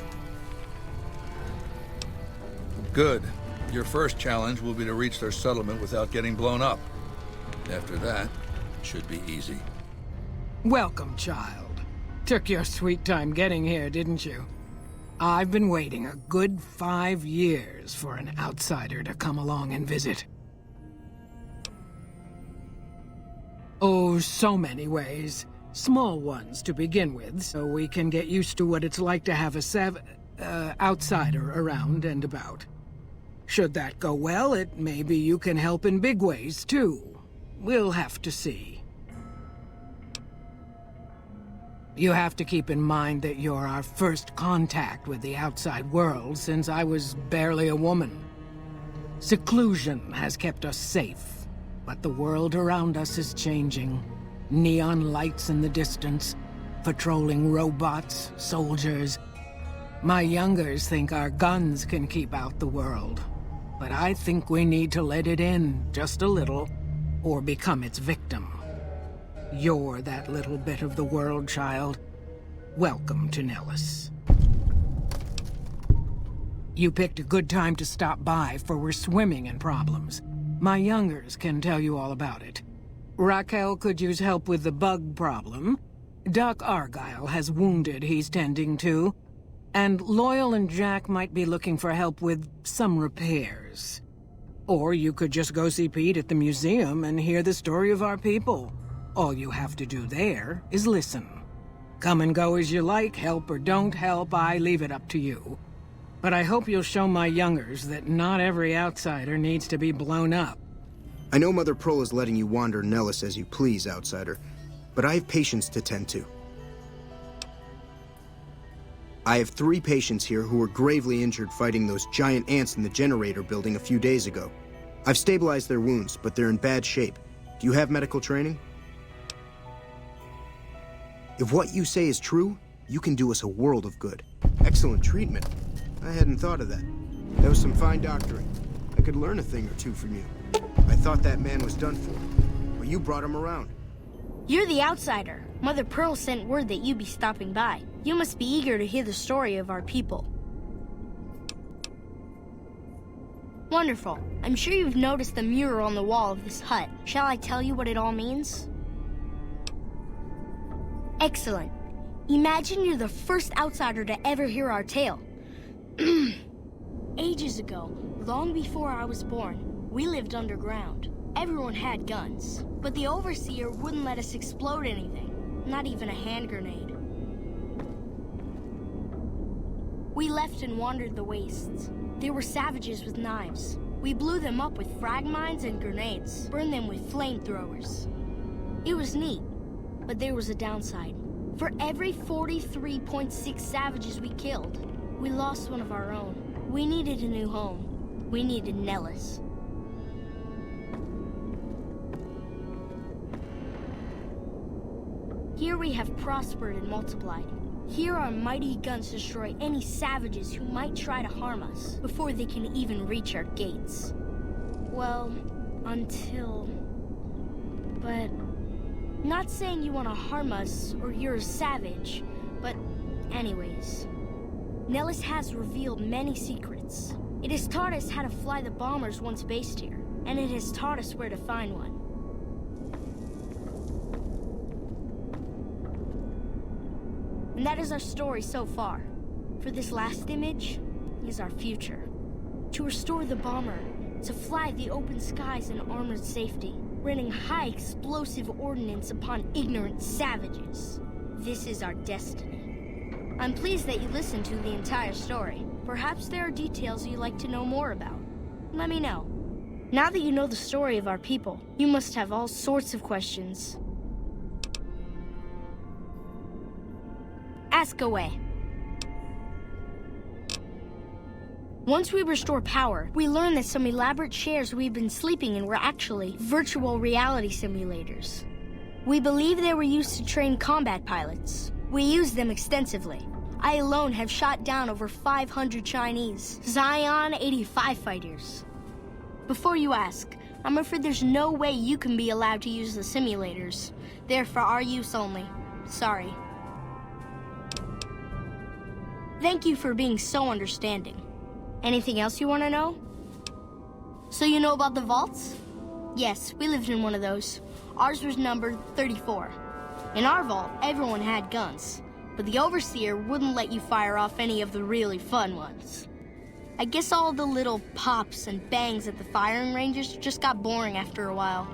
Good. Your first challenge will be to reach their settlement without getting blown up. After that, it should be easy. Welcome, child. Took your sweet time getting here, didn't you? I've been waiting a good 5 years for an outsider to come along and visit. Oh, so many ways. Small ones to begin with, so we can get used to what it's like to have a outsider around and about. Should that go well, it may be you can help in big ways, too. We'll have to see. You have to keep in mind that you're our first contact with the outside world since I was barely a woman. Seclusion has kept us safe, but the world around us is changing. Neon lights in the distance, patrolling robots, soldiers. My youngers think our guns can keep out the world, but I think we need to let it in just a little, or become its victim. You're that little bit of the world, child. Welcome to Nellis. You picked a good time to stop by, for we're swimming in problems. My youngers can tell you all about it. Raquel could use help with the bug problem. Doc Argyle has wounded he's tending to. And Loyal and Jack might be looking for help with some repairs. Or you could just go see Pete at the museum and hear the story of our people. All you have to do there is listen. Come and go as you like, help or don't help, I leave it up to you. But I hope you'll show my youngers that not every outsider needs to be blown up. I know Mother Pearl is letting you wander Nellis as you please, outsider, but I have patients to tend to. I have 3 patients here who were gravely injured fighting those giant ants in the generator building a few days ago. I've stabilized their wounds, but they're in bad shape. Do you have medical training? If what you say is true, you can do us a world of good. Excellent treatment. I hadn't thought of that. That was some fine doctoring. I could learn a thing or two from you. I thought that man was done for, but you brought him around. You're the outsider. Mother Pearl sent word that you'd be stopping by. You must be eager to hear the story of our people. Wonderful. I'm sure you've noticed the mural on the wall of this hut. Shall I tell you what it all means? Excellent. Imagine you're the first outsider to ever hear our tale. Ages ago, long before I was born, we lived underground. Everyone had guns, but the overseer wouldn't let us explode anything, not even a hand grenade. We left and wandered the wastes. There were savages with knives. We blew them up with frag mines and grenades, burned them with flamethrowers. It was neat, but there was a downside. For every 43.6 savages we killed, we lost one of our own. We needed a new home. We needed Nellis. Here we have prospered and multiplied. Here our mighty guns destroy any savages who might try to harm us before they can even reach our gates. Well, until... But... Not saying you want to harm us or you're a savage, but anyways. Nellis has revealed many secrets. It has taught us how to fly the bombers once based here, and it has taught us where to find one. And that is our story so far. For this last image is our future. To restore the bomber, to fly the open skies in armored safety, raining high explosive ordnance upon ignorant savages. This is our destiny. I'm pleased that you listened to the entire story. Perhaps there are details you'd like to know more about. Let me know. Now that you know the story of our people, you must have all sorts of questions. Ask away. Once we restore power, we learn that some elaborate chairs we've been sleeping in were actually virtual reality simulators. We believe they were used to train combat pilots. We use them extensively. I alone have shot down over 500 Chinese Zion 85 fighters. Before you ask, I'm afraid there's no way you can be allowed to use the simulators. They're for our use only. Sorry. Thank you for being so understanding. Anything else you want to know? So you know about the vaults? Yes, we lived in one of those. Ours was numbered 34. In our vault, everyone had guns, but the overseer wouldn't let you fire off any of the really fun ones. I guess all the little pops and bangs at the firing ranges just got boring after a while.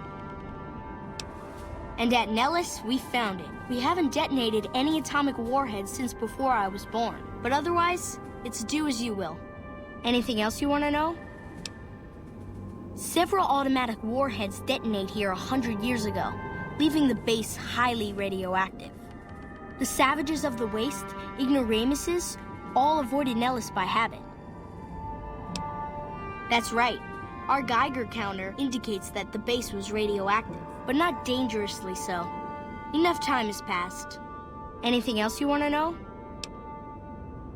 And at Nellis, we found it. We haven't detonated any atomic warheads since before I was born, but otherwise, it's do as you will. Anything else you want to know? Several automatic warheads detonate here 100 years ago, leaving the base highly radioactive. The savages of the waste, ignoramuses, all avoided Nellis by habit. That's right. Our Geiger counter indicates that the base was radioactive, but not dangerously so. Enough time has passed. Anything else you want to know?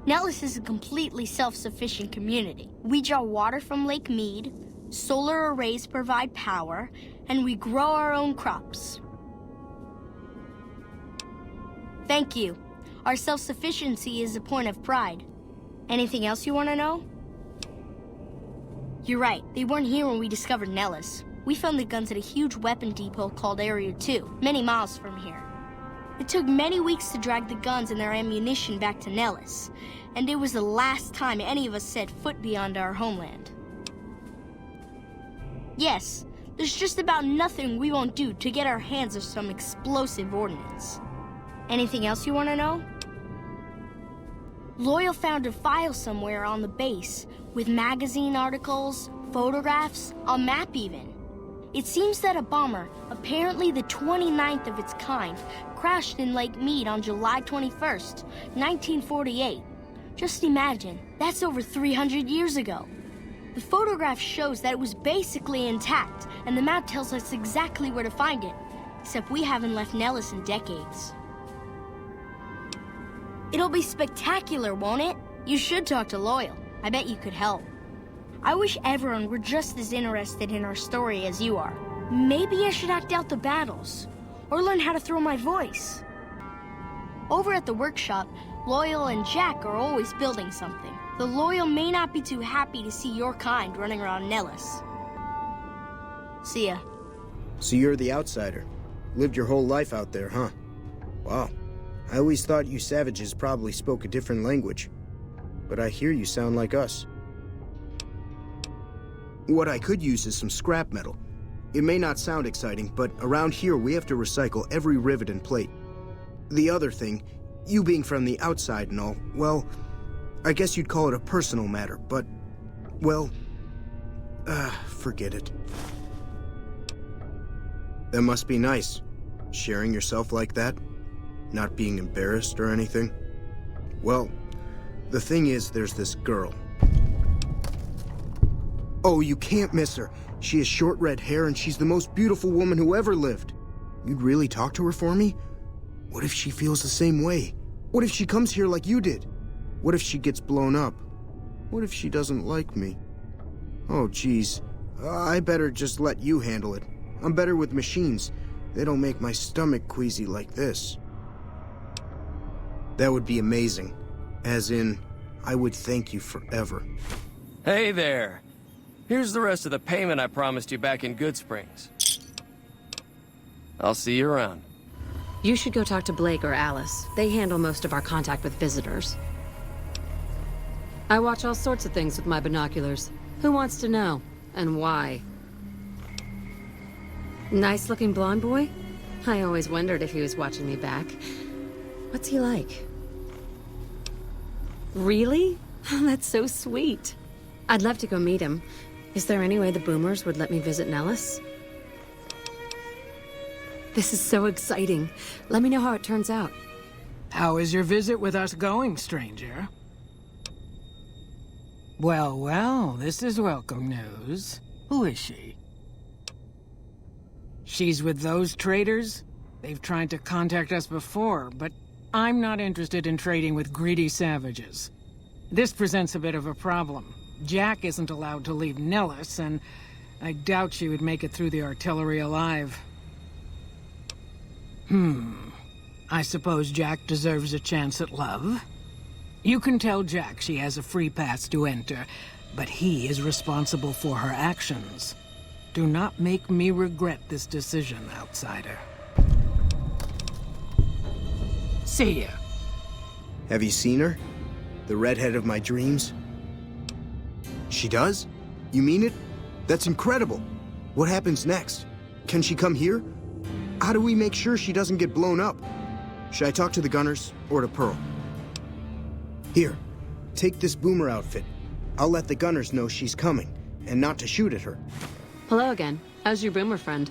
Nellis is a completely self-sufficient community. We draw water from Lake Mead, solar arrays provide power, and we grow our own crops. Thank you. Our self-sufficiency is a point of pride. Anything else you want to know? You're right, they weren't here when we discovered Nellis. We found the guns at a huge weapon depot called Area 2, many miles from here. It took many weeks to drag the guns and their ammunition back to Nellis, and it was the last time any of us set foot beyond our homeland. Yes, there's just about nothing we won't do to get our hands on some explosive ordnance. Anything else you want to know? Loyal found a file somewhere on the base with magazine articles, photographs, a map even. It seems that a bomber, apparently the 29th of its kind, crashed in Lake Mead on July 21st, 1948. Just imagine, that's over 300 years ago. The photograph shows that it was basically intact, and the map tells us exactly where to find it, except we haven't left Nellis in decades. It'll be spectacular, won't it? You should talk to Loyal. I bet you could help. I wish everyone were just as interested in our story as you are. Maybe I should act out the battles, or learn how to throw my voice. Over at the workshop, Loyal and Jack are always building something. The Loyal may not be too happy to see your kind running around Nellis. See ya. So you're the outsider. Lived your whole life out there, huh? Wow. I always thought you savages probably spoke a different language. But I hear you sound like us. What I could use is some scrap metal. It may not sound exciting, but around here we have to recycle every rivet and plate. The other thing, you being from the outside and all, well, I guess you'd call it a personal matter, but, well, forget it. That must be nice, sharing yourself like that, not being embarrassed or anything. Well, the thing is, there's this girl. Oh, you can't miss her. She has short red hair and she's the most beautiful woman who ever lived. You'd really talk to her for me? What if she feels the same way? What if she comes here like you did? What if she gets blown up? What if she doesn't like me? Oh, geez. I better just let you handle it. I'm better with machines. They don't make my stomach queasy like this. That would be amazing. As in, I would thank you forever. Hey there. Here's the rest of the payment I promised you back in Good Springs. I'll see you around. You should go talk to Blake or Alice. They handle most of our contact with visitors. I watch all sorts of things with my binoculars. Who wants to know? And why? Nice-looking blonde boy? I always wondered if he was watching me back. What's he like? Really? That's so sweet. I'd love to go meet him. Is there any way the Boomers would let me visit Nellis? This is so exciting. Let me know how it turns out. How is your visit with us going, stranger? Well, well, this is welcome news. Who is she? She's with those traders? They've tried to contact us before, but I'm not interested in trading with greedy savages. This presents a bit of a problem. Jack isn't allowed to leave Nellis, and I doubt she would make it through the artillery alive. I suppose Jack deserves a chance at love? You can tell Jack she has a free pass to enter, but he is responsible for her actions. Do not make me regret this decision, outsider. See ya. Have you seen her? The redhead of my dreams? She does? You mean it? That's incredible. What happens next? Can she come here? How do we make sure she doesn't get blown up? Should I talk to the gunners or to Pearl? Here, take this Boomer outfit. I'll let the gunners know she's coming, and not to shoot at her. Hello again. How's your Boomer friend?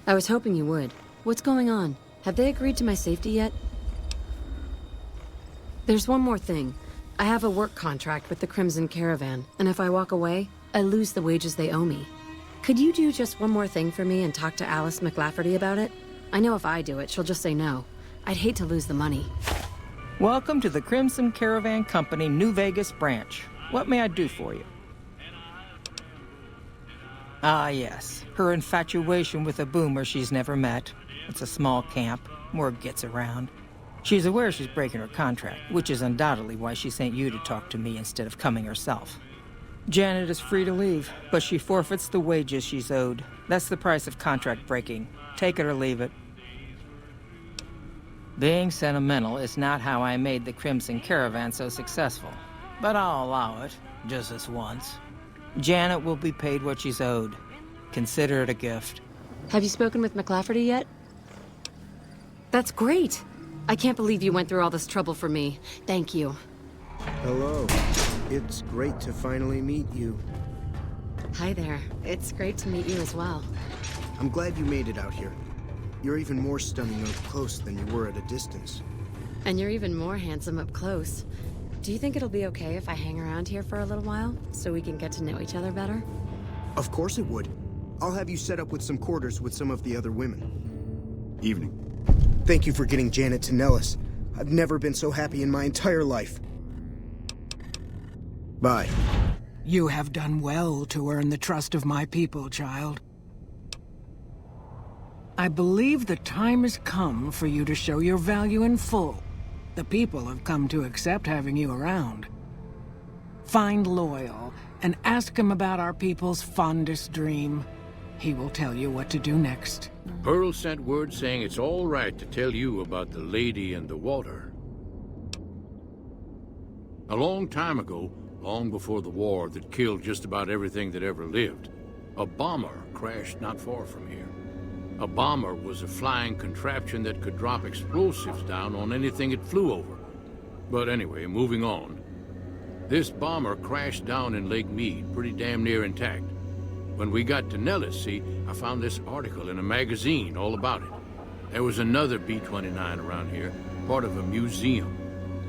I was hoping you would. What's going on? Have they agreed to my safety yet? There's one more thing. I have a work contract with the Crimson Caravan, and if I walk away, I lose the wages they owe me. Could you do just one more thing for me and talk to Alice McLafferty about it? I know if I do it, she'll just say no. I'd hate to lose the money. Welcome to the Crimson Caravan Company New Vegas branch. What may I do for you? Ah, yes. Her infatuation with a Boomer she's never met. It's a small camp. Word gets around. She's aware she's breaking her contract, which is undoubtedly why she sent you to talk to me instead of coming herself. Janet is free to leave, but she forfeits the wages she's owed. That's the price of contract breaking. Take it or leave it. Being sentimental is not how I made the Crimson Caravan so successful, but I'll allow it, just this once. Janet will be paid what she's owed. Consider it a gift. Have you spoken with McLafferty yet? That's great! I can't believe you went through all this trouble for me. Thank you. Hello. It's great to finally meet you. Hi there. It's great to meet you as well. I'm glad you made it out here. You're even more stunning up close than you were at a distance. And you're even more handsome up close. Do you think it'll be okay if I hang around here for a little while, so we can get to know each other better? Of course it would. I'll have you set up with some quarters with some of the other women. Evening. Thank you for getting Janet to Nellis. I've never been so happy in my entire life. Bye. You have done well to earn the trust of my people, child. I believe the time has come for you to show your value in full. The people have come to accept having you around. Find Loyal and ask him about our people's fondest dream. He will tell you what to do next. Pearl sent word saying it's all right to tell you about the lady in the water. A long time ago, long before the war that killed just about everything that ever lived, a bomber crashed not far from here. A bomber was a flying contraption that could drop explosives down on anything it flew over. But anyway, moving on. This bomber crashed down in Lake Mead, pretty damn near intact. When we got to Nellis, see, I found this article in a magazine all about it. There was another B-29 around here, part of a museum.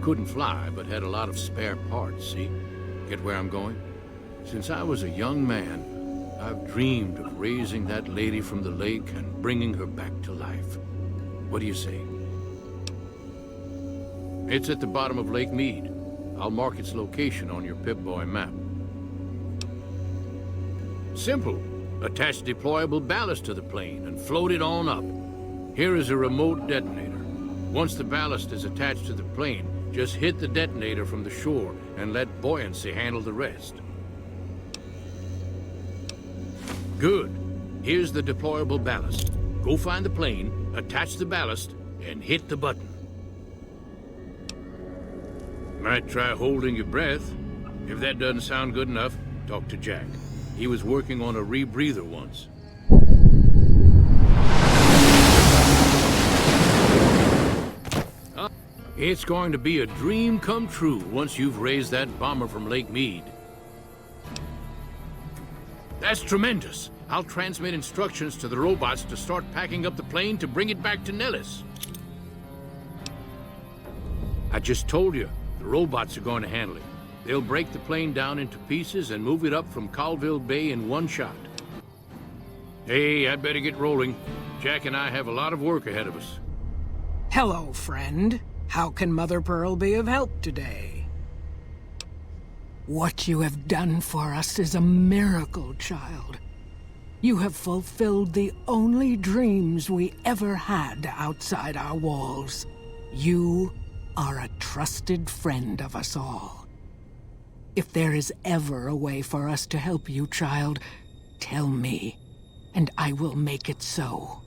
Couldn't fly, but had a lot of spare parts, see? Get where I'm going? Since I was a young man, I've dreamed of raising that lady from the lake and bringing her back to life. What do you say? It's at the bottom of Lake Mead. I'll mark its location on your Pip-Boy map. Simple. Attach deployable ballast to the plane and float it on up. Here is a remote detonator. Once the ballast is attached to the plane, just hit the detonator from the shore and let buoyancy handle the rest. Good. Here's the deployable ballast. Go find the plane, attach the ballast, and hit the button. Might try holding your breath. If that doesn't sound good enough, talk to Jack. He was working on a rebreather once. It's going to be a dream come true once you've raised that bomber from Lake Mead. That's tremendous. I'll transmit instructions to the robots to start packing up the plane to bring it back to Nellis. I just told you, the robots are going to handle it. They'll break the plane down into pieces and move it up from Colville Bay in one shot. Hey, I'd better get rolling. Jack and I have a lot of work ahead of us. Hello, friend. How can Mother Pearl be of help today? What you have done for us is a miracle, child. You have fulfilled the only dreams we ever had outside our walls. You are a trusted friend of us all. If there is ever a way for us to help you, child, tell me, and I will make it so.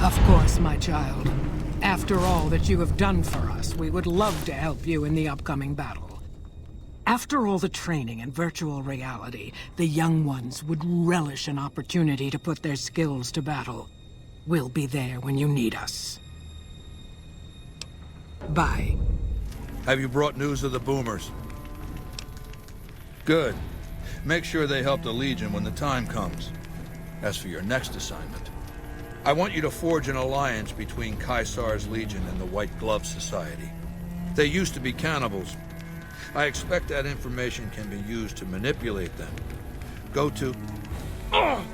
Of course, my child. After all that you have done for us, we would love to help you in the upcoming battle. After all the training in virtual reality, the young ones would relish an opportunity to put their skills to battle. We'll be there when you need us. Bye. Have you brought news of the boomers? Good. Make sure they help the Legion when the time comes. As for your next assignment, I want you to forge an alliance between Caesar's Legion and the White Glove Society. They used to be cannibals. I expect that information can be used to manipulate them. Go to... Oh!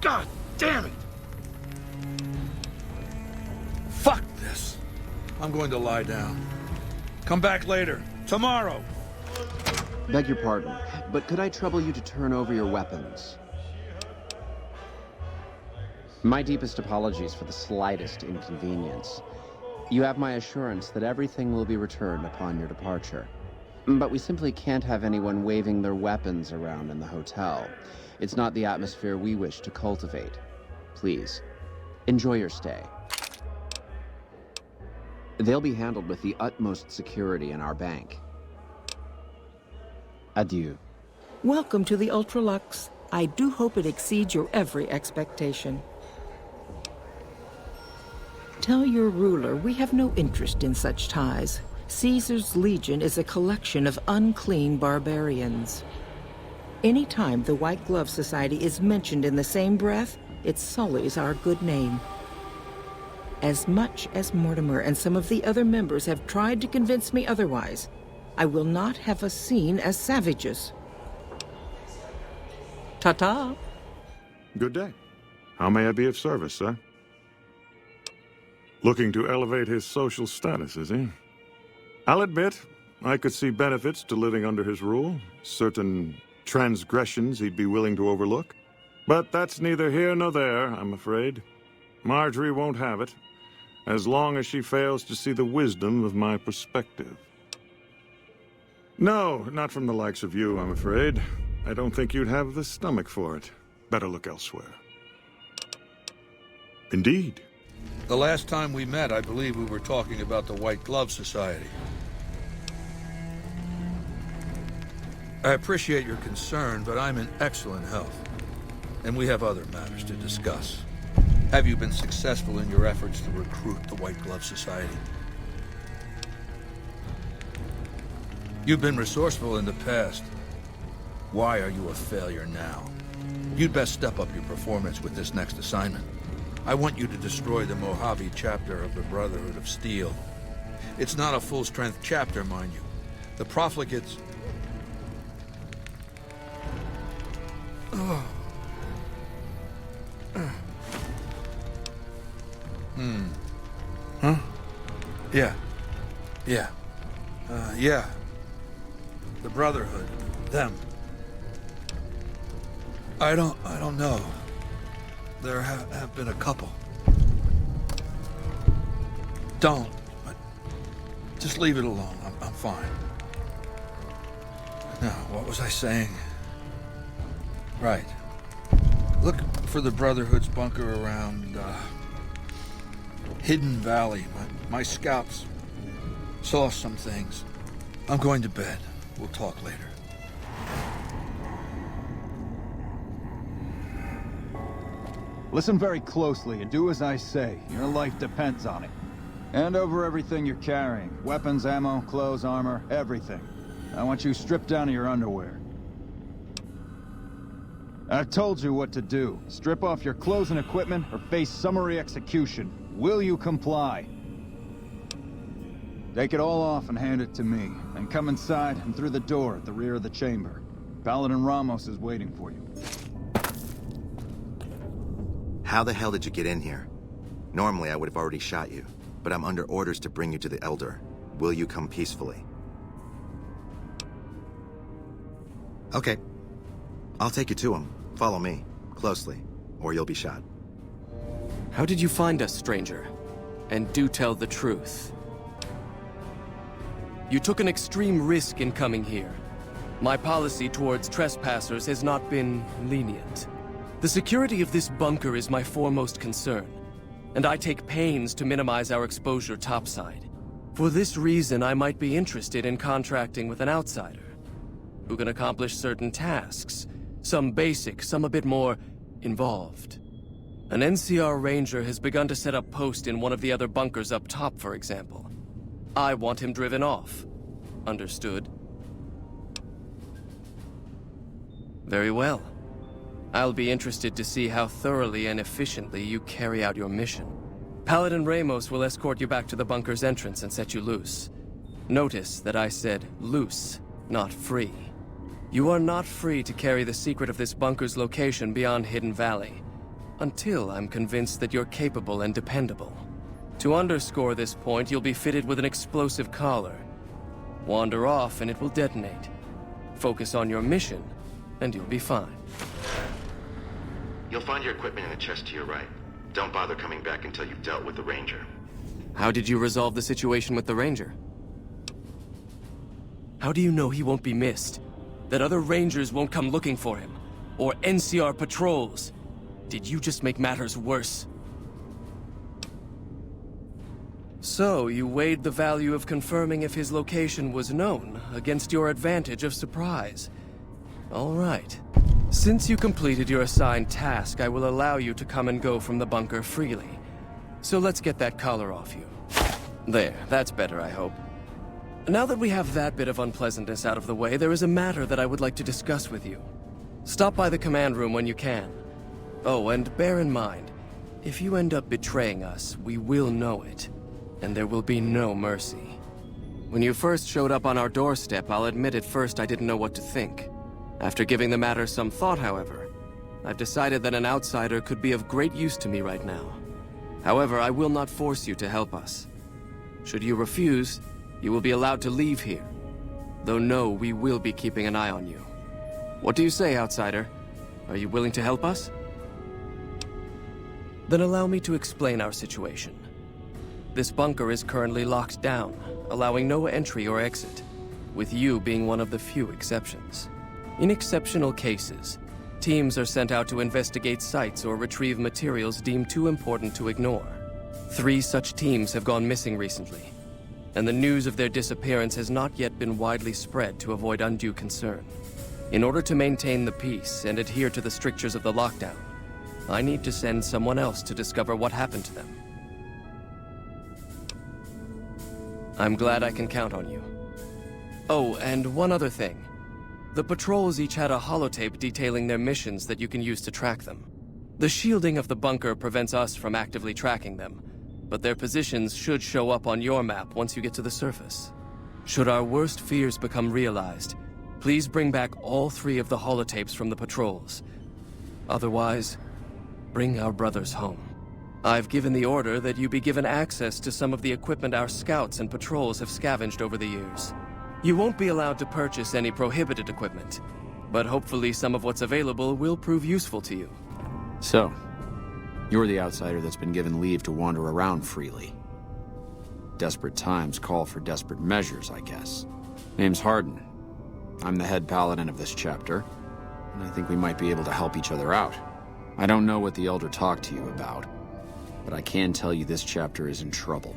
God damn it! Fuck this. I'm going to lie down. Come back later. Tomorrow. Beg your pardon, but could I trouble you to turn over your weapons? My deepest apologies for the slightest inconvenience. You have my assurance that everything will be returned upon your departure. But we simply can't have anyone waving their weapons around in the hotel. It's not the atmosphere we wish to cultivate. Please, enjoy your stay. They'll be handled with the utmost security in our bank. Adieu. Welcome to the Ultralux. I do hope it exceeds your every expectation. Tell your ruler we have no interest in such ties. Caesar's Legion is a collection of unclean barbarians. Anytime the White Glove Society is mentioned in the same breath, it sullies our good name. As much as Mortimer and some of the other members have tried to convince me otherwise, I will not have us seen as savages. Ta-ta. Good day. How may I be of service, sir? Looking to elevate his social status, is he? I'll admit, I could see benefits to living under his rule. Certain transgressions he'd be willing to overlook. But that's neither here nor there, I'm afraid. Marjorie won't have it, as long as she fails to see the wisdom of my perspective. No, not from the likes of you, I'm afraid. I don't think you'd have the stomach for it. Better look elsewhere. Indeed. The last time we met, I believe we were talking about the White Glove Society. I appreciate your concern, but I'm in excellent health, and we have other matters to discuss. Have you been successful in your efforts to recruit the White Glove Society? You've been resourceful in the past. Why are you a failure now? You'd best step up your performance with this next assignment. I want you to destroy the Mojave chapter of the Brotherhood of Steel. It's not a full-strength chapter, mind you. The profligates... Huh? Yeah. Yeah. The Brotherhood. Them. I don't know. There have been a couple. Don't. But just leave it alone. I'm fine. Now, what was I saying? Right. Look for the Brotherhood's bunker around, Hidden Valley. My scouts saw some things. I'm going to bed. We'll talk later. Listen very closely and do as I say. Your life depends on it. Hand over everything you're carrying. Weapons, ammo, clothes, armor, everything. I want you stripped down to your underwear. I've told you what to do. Strip off your clothes and equipment or face summary execution. Will you comply? Take it all off and hand it to me. Then come inside and through the door at the rear of the chamber. Paladin Ramos is waiting for you. How the hell did you get in here? Normally I would have already shot you, but I'm under orders to bring you to the Elder. Will you come peacefully? Okay. I'll take you to him. Follow me, closely, or you'll be shot. How did you find us, stranger? And do tell the truth. You took an extreme risk in coming here. My policy towards trespassers has not been lenient. The security of this bunker is my foremost concern, and I take pains to minimize our exposure topside. For this reason, I might be interested in contracting with an outsider who can accomplish certain tasks, some basic, some a bit more involved. An NCR ranger has begun to set up post in one of the other bunkers up top, for example. I want him driven off. Understood? Very well. I'll be interested to see how thoroughly and efficiently you carry out your mission. Paladin Ramos will escort you back to the bunker's entrance and set you loose. Notice that I said loose, not free. You are not free to carry the secret of this bunker's location beyond Hidden Valley, until I'm convinced that you're capable and dependable. To underscore this point, you'll be fitted with an explosive collar. Wander off and it will detonate. Focus on your mission, and you'll be fine. You'll find your equipment in the chest to your right. Don't bother coming back until you've dealt with the Ranger. How did you resolve the situation with the Ranger? How do you know he won't be missed? That other Rangers won't come looking for him? Or NCR patrols? Did you just make matters worse? So, you weighed the value of confirming if his location was known against your advantage of surprise. All right. Since you completed your assigned task, I will allow you to come and go from the bunker freely. So let's get that collar off you. There, that's better, I hope. Now that we have that bit of unpleasantness out of the way, there is a matter that I would like to discuss with you. Stop by the command room when you can. Oh, and bear in mind, if you end up betraying us, we will know it, and there will be no mercy. When you first showed up on our doorstep, I'll admit at first I didn't know what to think. After giving the matter some thought, however, I've decided that an outsider could be of great use to me right now. However, I will not force you to help us. Should you refuse, you will be allowed to leave here. Though no, we will be keeping an eye on you. What do you say, outsider? Are you willing to help us? Then allow me to explain our situation. This bunker is currently locked down, allowing no entry or exit, with you being one of the few exceptions. In exceptional cases, teams are sent out to investigate sites or retrieve materials deemed too important to ignore. 3 such teams have gone missing recently, and the news of their disappearance has not yet been widely spread to avoid undue concern. In order to maintain the peace and adhere to the strictures of the lockdown, I need to send someone else to discover what happened to them. I'm glad I can count on you. Oh, and one other thing. The patrols each had a holotape detailing their missions that you can use to track them. The shielding of the bunker prevents us from actively tracking them, but their positions should show up on your map once you get to the surface. Should our worst fears become realized, please bring back all 3 of the holotapes from the patrols. Otherwise, bring our brothers home. I've given the order that you be given access to some of the equipment our scouts and patrols have scavenged over the years. You won't be allowed to purchase any prohibited equipment, but hopefully some of what's available will prove useful to you. So, you're the outsider that's been given leave to wander around freely. Desperate times call for desperate measures, I guess. Name's Hardin. I'm the head paladin of this chapter, and I think we might be able to help each other out. I don't know what the Elder talked to you about, but I can tell you this chapter is in trouble.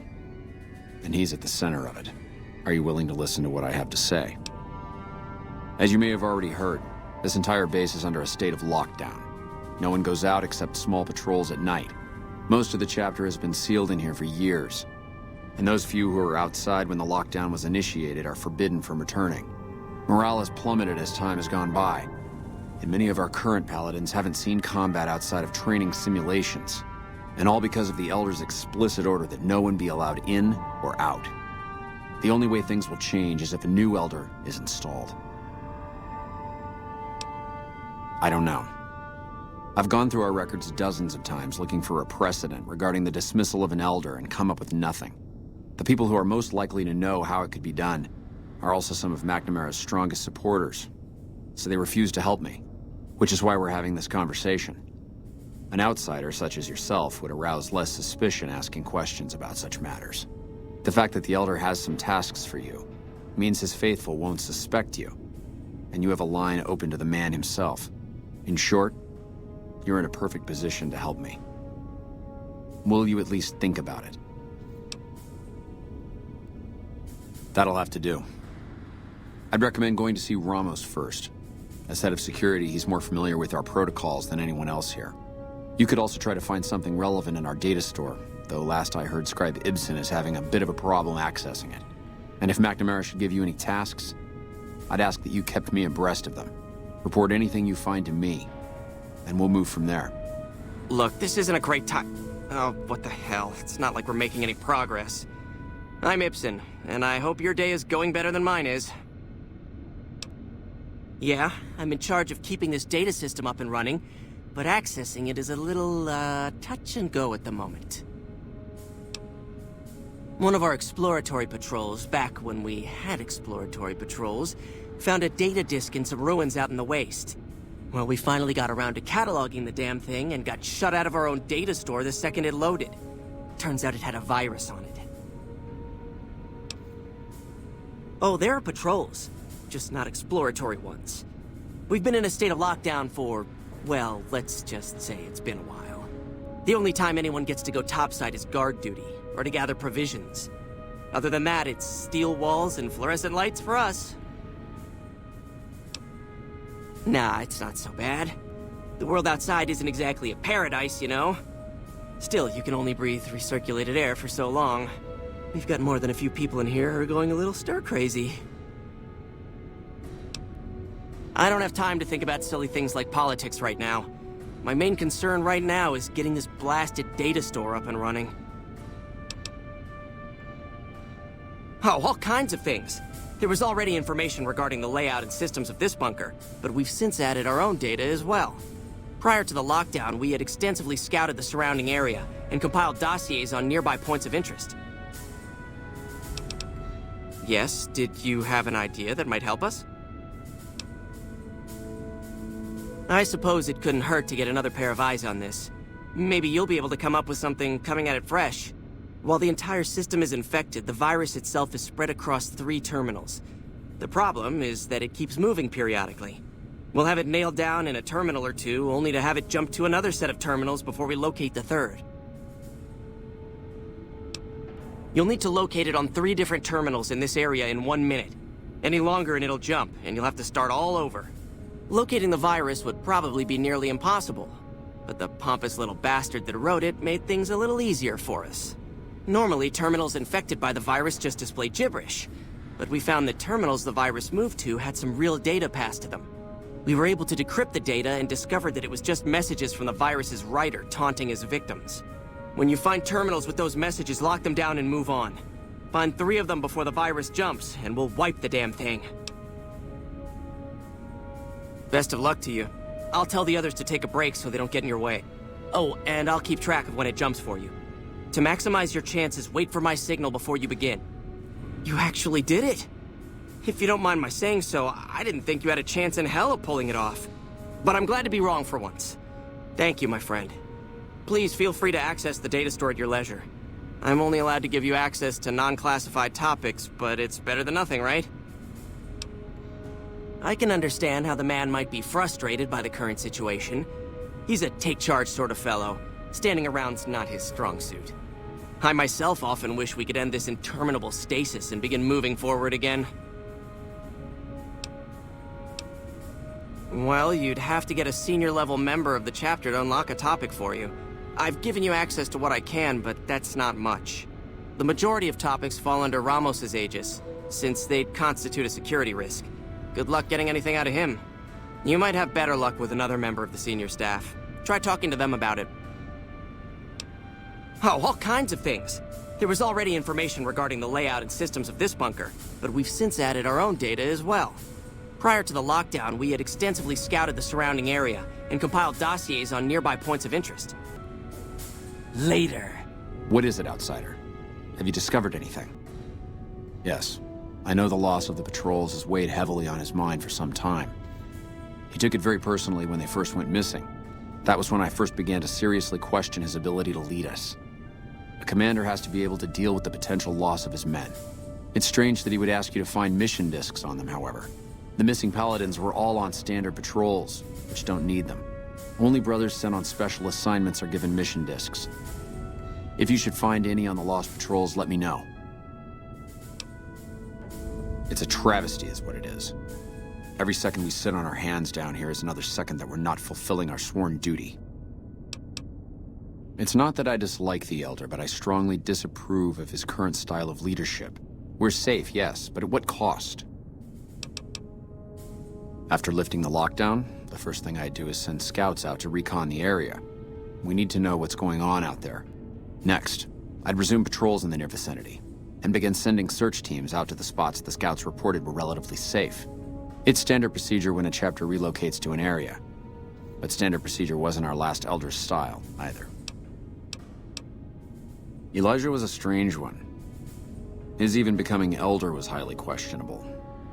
And he's at the center of it. Are you willing to listen to what I have to say? As you may have already heard, this entire base is under a state of lockdown. No one goes out except small patrols at night. Most of the chapter has been sealed in here for years, and those few who were outside when the lockdown was initiated are forbidden from returning. Morale has plummeted as time has gone by, and many of our current paladins haven't seen combat outside of training simulations, and all because of the Elder's explicit order that no one be allowed in or out. The only way things will change is if a new Elder is installed. I don't know. I've gone through our records dozens of times looking for a precedent regarding the dismissal of an Elder and come up with nothing. The people who are most likely to know how it could be done are also some of McNamara's strongest supporters, so they refuse to help me, which is why we're having this conversation. An outsider such as yourself would arouse less suspicion asking questions about such matters. The fact that the Elder has some tasks for you means his faithful won't suspect you, and you have a line open to the man himself. In short, you're in a perfect position to help me. Will you at least think about it? That'll have to do. I'd recommend going to see Ramos first. As head of security, he's more familiar with our protocols than anyone else here. You could also try to find something relevant in our data store, though last I heard Scribe Ibsen is having a bit of a problem accessing it. And if McNamara should give you any tasks, I'd ask that you kept me abreast of them. Report anything you find to me, and we'll move from there. Look, this isn't a great time. Oh, what the hell. It's not like we're making any progress. I'm Ibsen, and I hope your day is going better than mine is. Yeah, I'm in charge of keeping this data system up and running, but accessing it is a little, touch and go at the moment. One of our exploratory patrols, back when we had exploratory patrols, found a data disk in some ruins out in the waste. Well, we finally got around to cataloging the damn thing and got shut out of our own data store the second it loaded. Turns out it had a virus on it. Oh, there are patrols, just not exploratory ones. We've been in a state of lockdown for, well, let's just say it's been a while. The only time anyone gets to go topside is guard duty, or to gather provisions. Other than that, it's steel walls and fluorescent lights for us. Nah, it's not so bad. The world outside isn't exactly a paradise, you know? Still, you can only breathe recirculated air for so long. We've got more than a few people in here who are going a little stir-crazy. I don't have time to think about silly things like politics right now. My main concern right now is getting this blasted data store up and running. Oh, all kinds of things. There was already information regarding the layout and systems of this bunker, but we've since added our own data as well. Prior to the lockdown, we had extensively scouted the surrounding area and compiled dossiers on nearby points of interest. Yes, did you have an idea that might help us? I suppose it couldn't hurt to get another pair of eyes on this. Maybe you'll be able to come up with something coming at it fresh. While the entire system is infected, the virus itself is spread across 3 terminals. The problem is that it keeps moving periodically. We'll have it nailed down in a terminal or two, only to have it jump to another set of terminals before we locate the third. You'll need to locate it on 3 different terminals in this area in 1 minute. Any longer and it'll jump, and you'll have to start all over. Locating the virus would probably be nearly impossible, but the pompous little bastard that wrote it made things a little easier for us. Normally, terminals infected by the virus just display gibberish, but we found that terminals the virus moved to had some real data passed to them. We were able to decrypt the data and discovered that it was just messages from the virus's writer taunting his victims. When you find terminals with those messages, lock them down and move on. Find 3 of them before the virus jumps, and we'll wipe the damn thing. Best of luck to you. I'll tell the others to take a break so they don't get in your way. Oh, and I'll keep track of when it jumps for you. To maximize your chances, wait for my signal before you begin. You actually did it! If you don't mind my saying so, I didn't think you had a chance in hell of pulling it off. But I'm glad to be wrong for once. Thank you, my friend. Please feel free to access the data store at your leisure. I'm only allowed to give you access to non-classified topics, but it's better than nothing, right? I can understand how the man might be frustrated by the current situation. He's a take-charge sort of fellow. Standing around's not his strong suit. I myself often wish we could end this interminable stasis and begin moving forward again. Well, you'd have to get a senior-level member of the chapter to unlock a topic for you. I've given you access to what I can, but that's not much. The majority of topics fall under Ramos's aegis, since they'd constitute a security risk. Good luck getting anything out of him. You might have better luck with another member of the senior staff. Try talking to them about it. Oh, all kinds of things. There was already information regarding the layout and systems of this bunker, but we've since added our own data as well. Prior to the lockdown, we had extensively scouted the surrounding area and compiled dossiers on nearby points of interest. Later. What is it, Outsider? Have you discovered anything? Yes. I know the loss of the patrols has weighed heavily on his mind for some time. He took it very personally when they first went missing. That was when I first began to seriously question his ability to lead us. A commander has to be able to deal with the potential loss of his men. It's strange that he would ask you to find mission discs on them, however. The missing paladins were all on standard patrols, which don't need them. Only brothers sent on special assignments are given mission discs. If you should find any on the lost patrols, let me know. It's a travesty is what it is. Every second we sit on our hands down here is another second that we're not fulfilling our sworn duty. It's not that I dislike the Elder, but I strongly disapprove of his current style of leadership. We're safe, yes, but at what cost? After lifting the lockdown, the first thing I'd do is send scouts out to recon the area. We need to know what's going on out there. Next, I'd resume patrols in the near vicinity, and begin sending search teams out to the spots the scouts reported were relatively safe. It's standard procedure when a chapter relocates to an area, but standard procedure wasn't our last Elder's style, either. Elijah was a strange one. His even becoming Elder was highly questionable,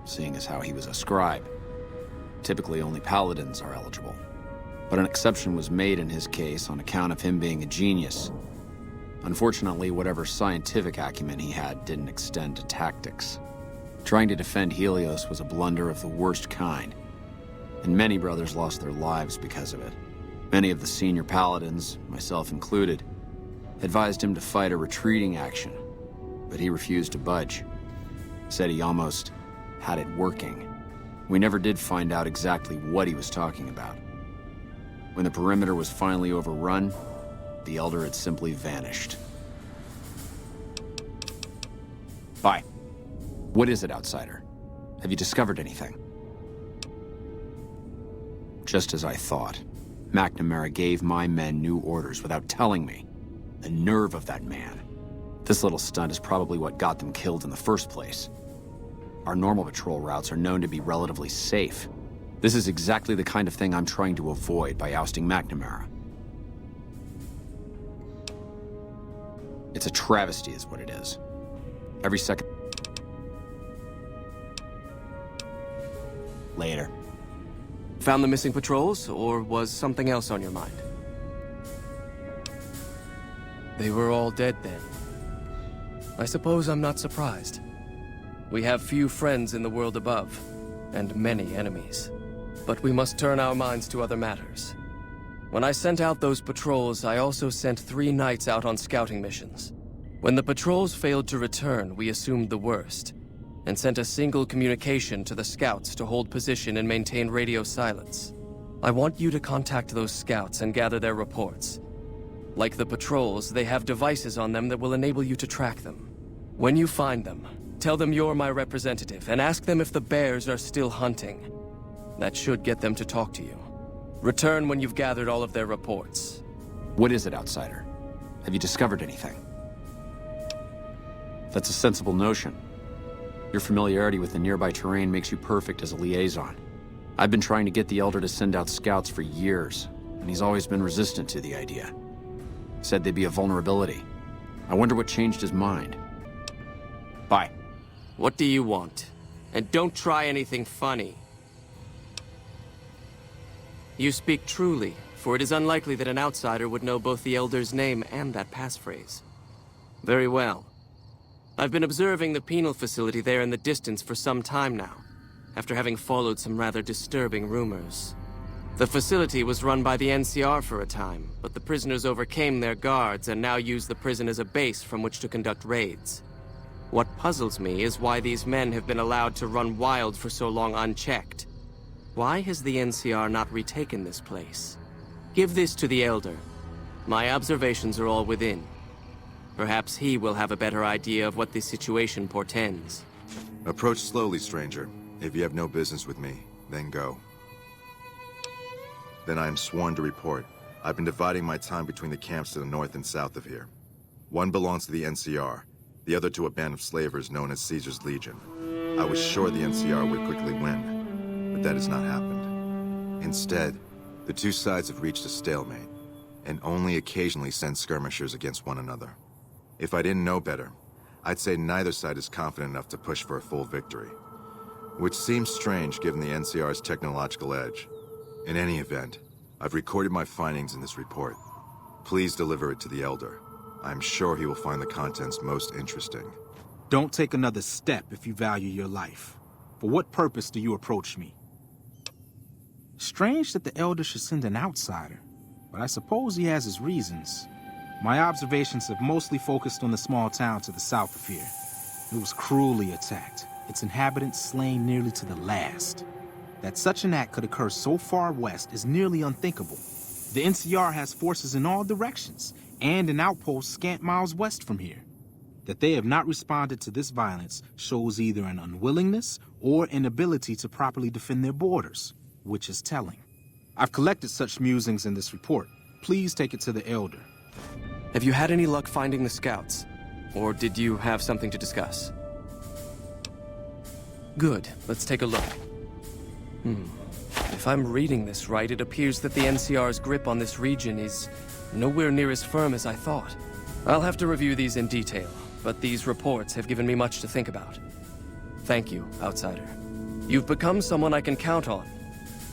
seeing as how he was a scribe. Typically, only paladins are eligible, but an exception was made in his case on account of him being a genius. Unfortunately, whatever scientific acumen he had didn't extend to tactics. Trying to defend Helios was a blunder of the worst kind, and many brothers lost their lives because of it. Many of the senior paladins, myself included, advised him to fight a retreating action, but he refused to budge. Said he almost had it working. We never did find out exactly what he was talking about. When the perimeter was finally overrun, the Elder had simply vanished. Bye. What is it, Outsider? Have you discovered anything? Just as I thought. McNamara gave my men new orders without telling me. The nerve of that man. This little stunt is probably what got them killed in the first place. Our normal patrol routes are known to be relatively safe. This is exactly the kind of thing I'm trying to avoid by ousting McNamara. It's a travesty is what it is. Every second... Later. Found the missing patrols, or was something else on your mind? They were all dead then. I suppose I'm not surprised. We have few friends in the world above, and many enemies. but we must turn our minds to other matters. When I sent out those patrols, I also sent 3 knights out on scouting missions. When the patrols failed to return, we assumed the worst, and sent a single communication to the scouts to hold position and maintain radio silence. I want you to contact those scouts and gather their reports. Like the patrols, they have devices on them that will enable you to track them. When you find them, tell them you're my representative and ask them if the bears are still hunting. That should get them to talk to you. Return when you've gathered all of their reports. What is it, Outsider? Have you discovered anything? That's a sensible notion. Your familiarity with the nearby terrain makes you perfect as a liaison. I've been trying to get the Elder to send out scouts for years, and he's always been resistant to the idea. Said they'd be a vulnerability. I wonder what changed his mind. Bye. What do you want? And don't try anything funny. You speak truly, for it is unlikely that an outsider would know both the Elder's name and that passphrase. Very well. I've been observing the penal facility there in the distance for some time now, after having followed some rather disturbing rumors. The facility was run by the NCR for a time, but the prisoners overcame their guards and now use the prison as a base from which to conduct raids. What puzzles me is why these men have been allowed to run wild for so long unchecked. Why has the NCR not retaken this place? Give this to the Elder. My observations are all within. Perhaps he will have a better idea of what this situation portends. Approach slowly, stranger. If you have no business with me, then go. Then I am sworn to report. I've been dividing my time between the camps to the north and south of here. One belongs to the NCR, the other to a band of slavers known as Caesar's Legion. I was sure the NCR would quickly win, but that has not happened. Instead, the two sides have reached a stalemate, and only occasionally send skirmishers against one another. If I didn't know better, I'd say neither side is confident enough to push for a full victory. Which seems strange given the NCR's technological edge. In any event, I've recorded my findings in this report. Please deliver it to the Elder. I'm sure he will find the contents most interesting. Don't take another step if you value your life. For what purpose do you approach me? Strange that the Elder should send an outsider, but I suppose he has his reasons. My observations have mostly focused on the small town to the south of here. It was cruelly attacked, its inhabitants slain nearly to the last. That such an act could occur so far west is nearly unthinkable. The NCR has forces in all directions, and an outpost scant miles west from here. That they have not responded to this violence shows either an unwillingness or inability to properly defend their borders, which is telling. I've collected such musings in this report. Please take it to the Elder. Have you had any luck finding the scouts? Or did you have something to discuss? Good. Let's take a look. If I'm reading this right, it appears that the NCR's grip on this region is nowhere near as firm as I thought. I'll have to review these in detail, but these reports have given me much to think about. Thank you, Outsider. You've become someone I can count on,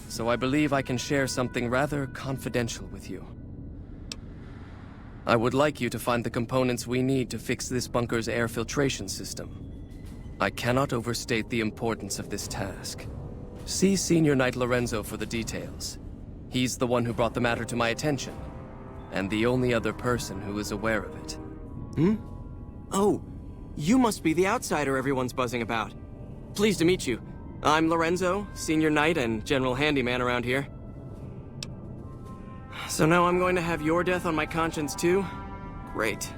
so I believe I can share something rather confidential with you. I would like you to find the components we need to fix this bunker's air filtration system. I cannot overstate the importance of this task. See Senior Knight Lorenzo for the details. He's the one who brought the matter to my attention, and the only other person who is aware of it. Oh, you must be the outsider everyone's buzzing about. Pleased to meet you. I'm Lorenzo, Senior Knight and General Handyman around here. So now I'm going to have your death on my conscience too? Great.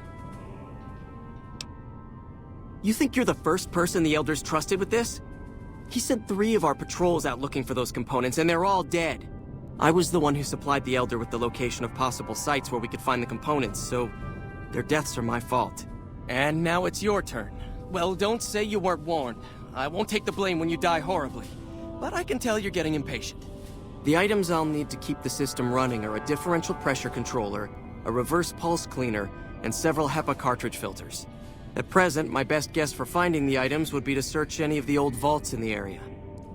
You think you're the first person the Elders trusted with this? He sent 3 of our patrols out looking for those components, and they're all dead. I was the one who supplied the Elder with the location of possible sites where we could find the components, so their deaths are my fault. And now it's your turn. Well, don't say you weren't warned. I won't take the blame when you die horribly, but I can tell you're getting impatient. The items I'll need to keep the system running are a differential pressure controller, a reverse pulse cleaner, and several HEPA cartridge filters. At present, my best guess for finding the items would be to search any of the old vaults in the area.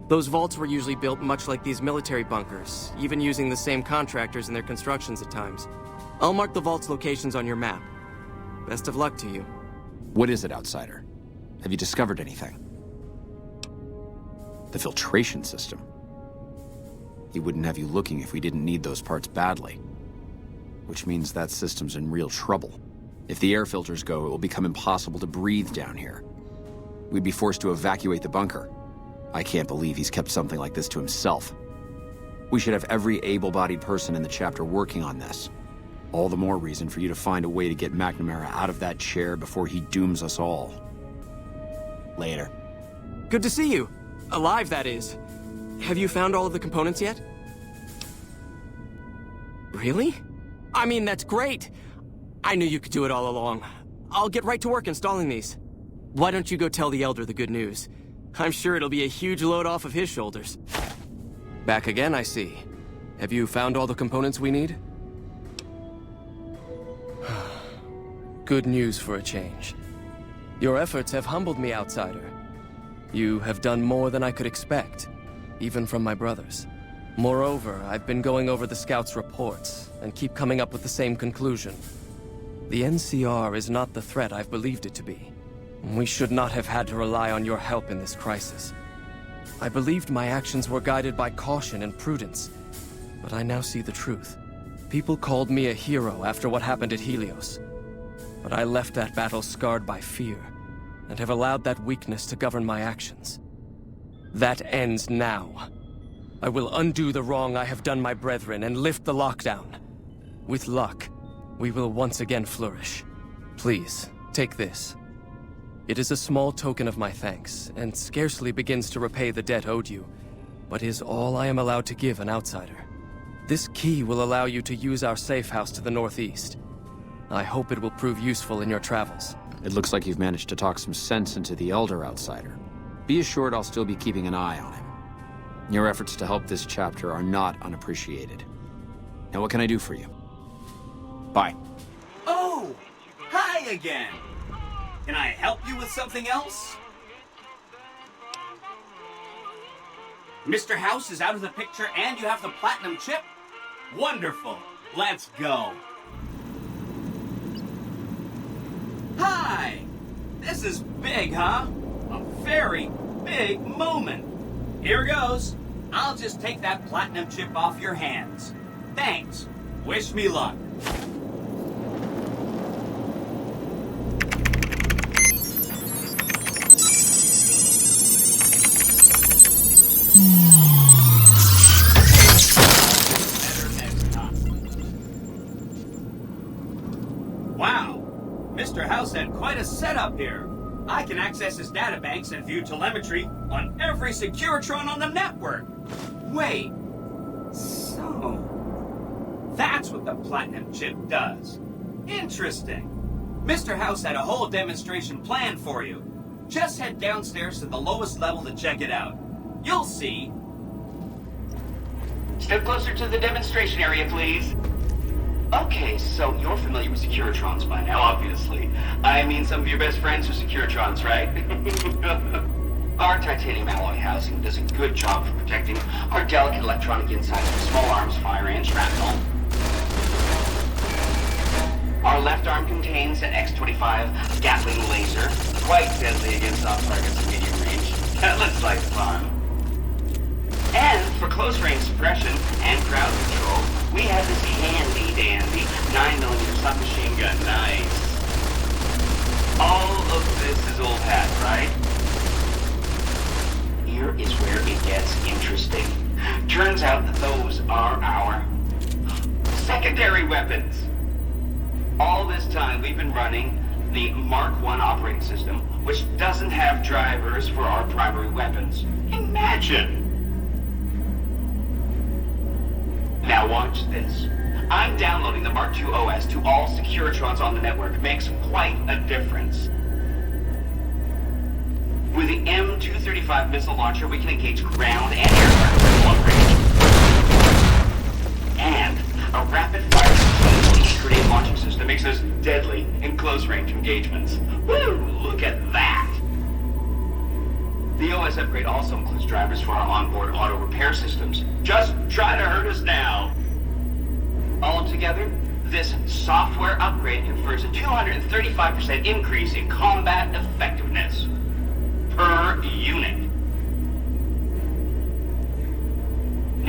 Those vaults were usually built much like these military bunkers, even using the same contractors in their constructions at times. I'll mark the vault's locations on your map. Best of luck to you. What is it, Outsider? Have you discovered anything? The filtration system. He wouldn't have you looking if we didn't need those parts badly. Which means that system's in real trouble. If the air filters go, it will become impossible to breathe down here. We'd be forced to evacuate the bunker. I can't believe he's kept something like this to himself. We should have every able-bodied person in the chapter working on this. All the more reason for you to find a way to get McNamara out of that chair before he dooms us all. Later. Good to see you. Alive, that is. Have you found all of the components yet? Really? I mean, that's great. I knew you could do it all along. I'll get right to work installing these. Why don't you go tell the Elder the good news? I'm sure it'll be a huge load off of his shoulders. Back again, I see. Have you found all the components we need? Good news for a change. Your efforts have humbled me, outsider. You have done more than I could expect, even from my brothers. Moreover, I've been going over the scouts' reports, and keep coming up with the same conclusion. The NCR is not the threat I've believed it to be. We should not have had to rely on your help in this crisis. I believed my actions were guided by caution and prudence, but I now see the truth. People called me a hero after what happened at Helios, but I left that battle scarred by fear, and have allowed that weakness to govern my actions. That ends now. I will undo the wrong I have done my brethren and lift the lockdown. With luck, we will once again flourish. Please, take this. It is a small token of my thanks, and scarcely begins to repay the debt owed you, but is all I am allowed to give an outsider. This key will allow you to use our safe house to the northeast. I hope it will prove useful in your travels. It looks like you've managed to talk some sense into the Elder, outsider. Be assured I'll still be keeping an eye on him. Your efforts to help this chapter are not unappreciated. Now what can I do for you? Bye. Oh! Hi again! Can I help you with something else? Mr. House is out of the picture and you have the platinum chip? Wonderful! Let's go! Hi! This is big, huh? A very big moment. Here goes. I'll just take that platinum chip off your hands. Thanks. Wish me luck. Wow, Mr. House had quite a setup here. I can access his databanks and view telemetry on every Securitron on the network. Wait, so that's what the platinum chip does. Interesting. Mr. House had a whole demonstration planned for you. Just head downstairs to the lowest level to check it out. You'll see. Step closer to the demonstration area, please. Okay, so you're familiar with Securitrons by now, obviously. I mean, some of your best friends are Securitrons, right? Our titanium alloy housing does a good job for protecting our delicate electronic insides from small arms, fire, and shrapnel. Our left arm contains an X-25 Gatling laser, quite deadly against soft targets at medium range. That looks like fun. And for close-range suppression and crowd control, we have this handy-dandy 9mm submachine gun. Nice. All of this is old hat, right? Here is where it gets interesting. Turns out that those are our secondary weapons. All this time we've been running the Mark I operating system, which doesn't have drivers for our primary weapons. Imagine! Now watch this. I'm downloading the Mark II OS to all Securitrons on the network. Makes quite a difference. With the M235 missile launcher, we can engage ground and aircraft at long range. And a rapid-fire grenade launching system makes us deadly in close-range engagements. Woo! Look at that! The OS upgrade also includes drivers for our onboard auto repair systems. Just try to hurt us now. Altogether, this software upgrade confers a 235% increase in combat effectiveness per unit.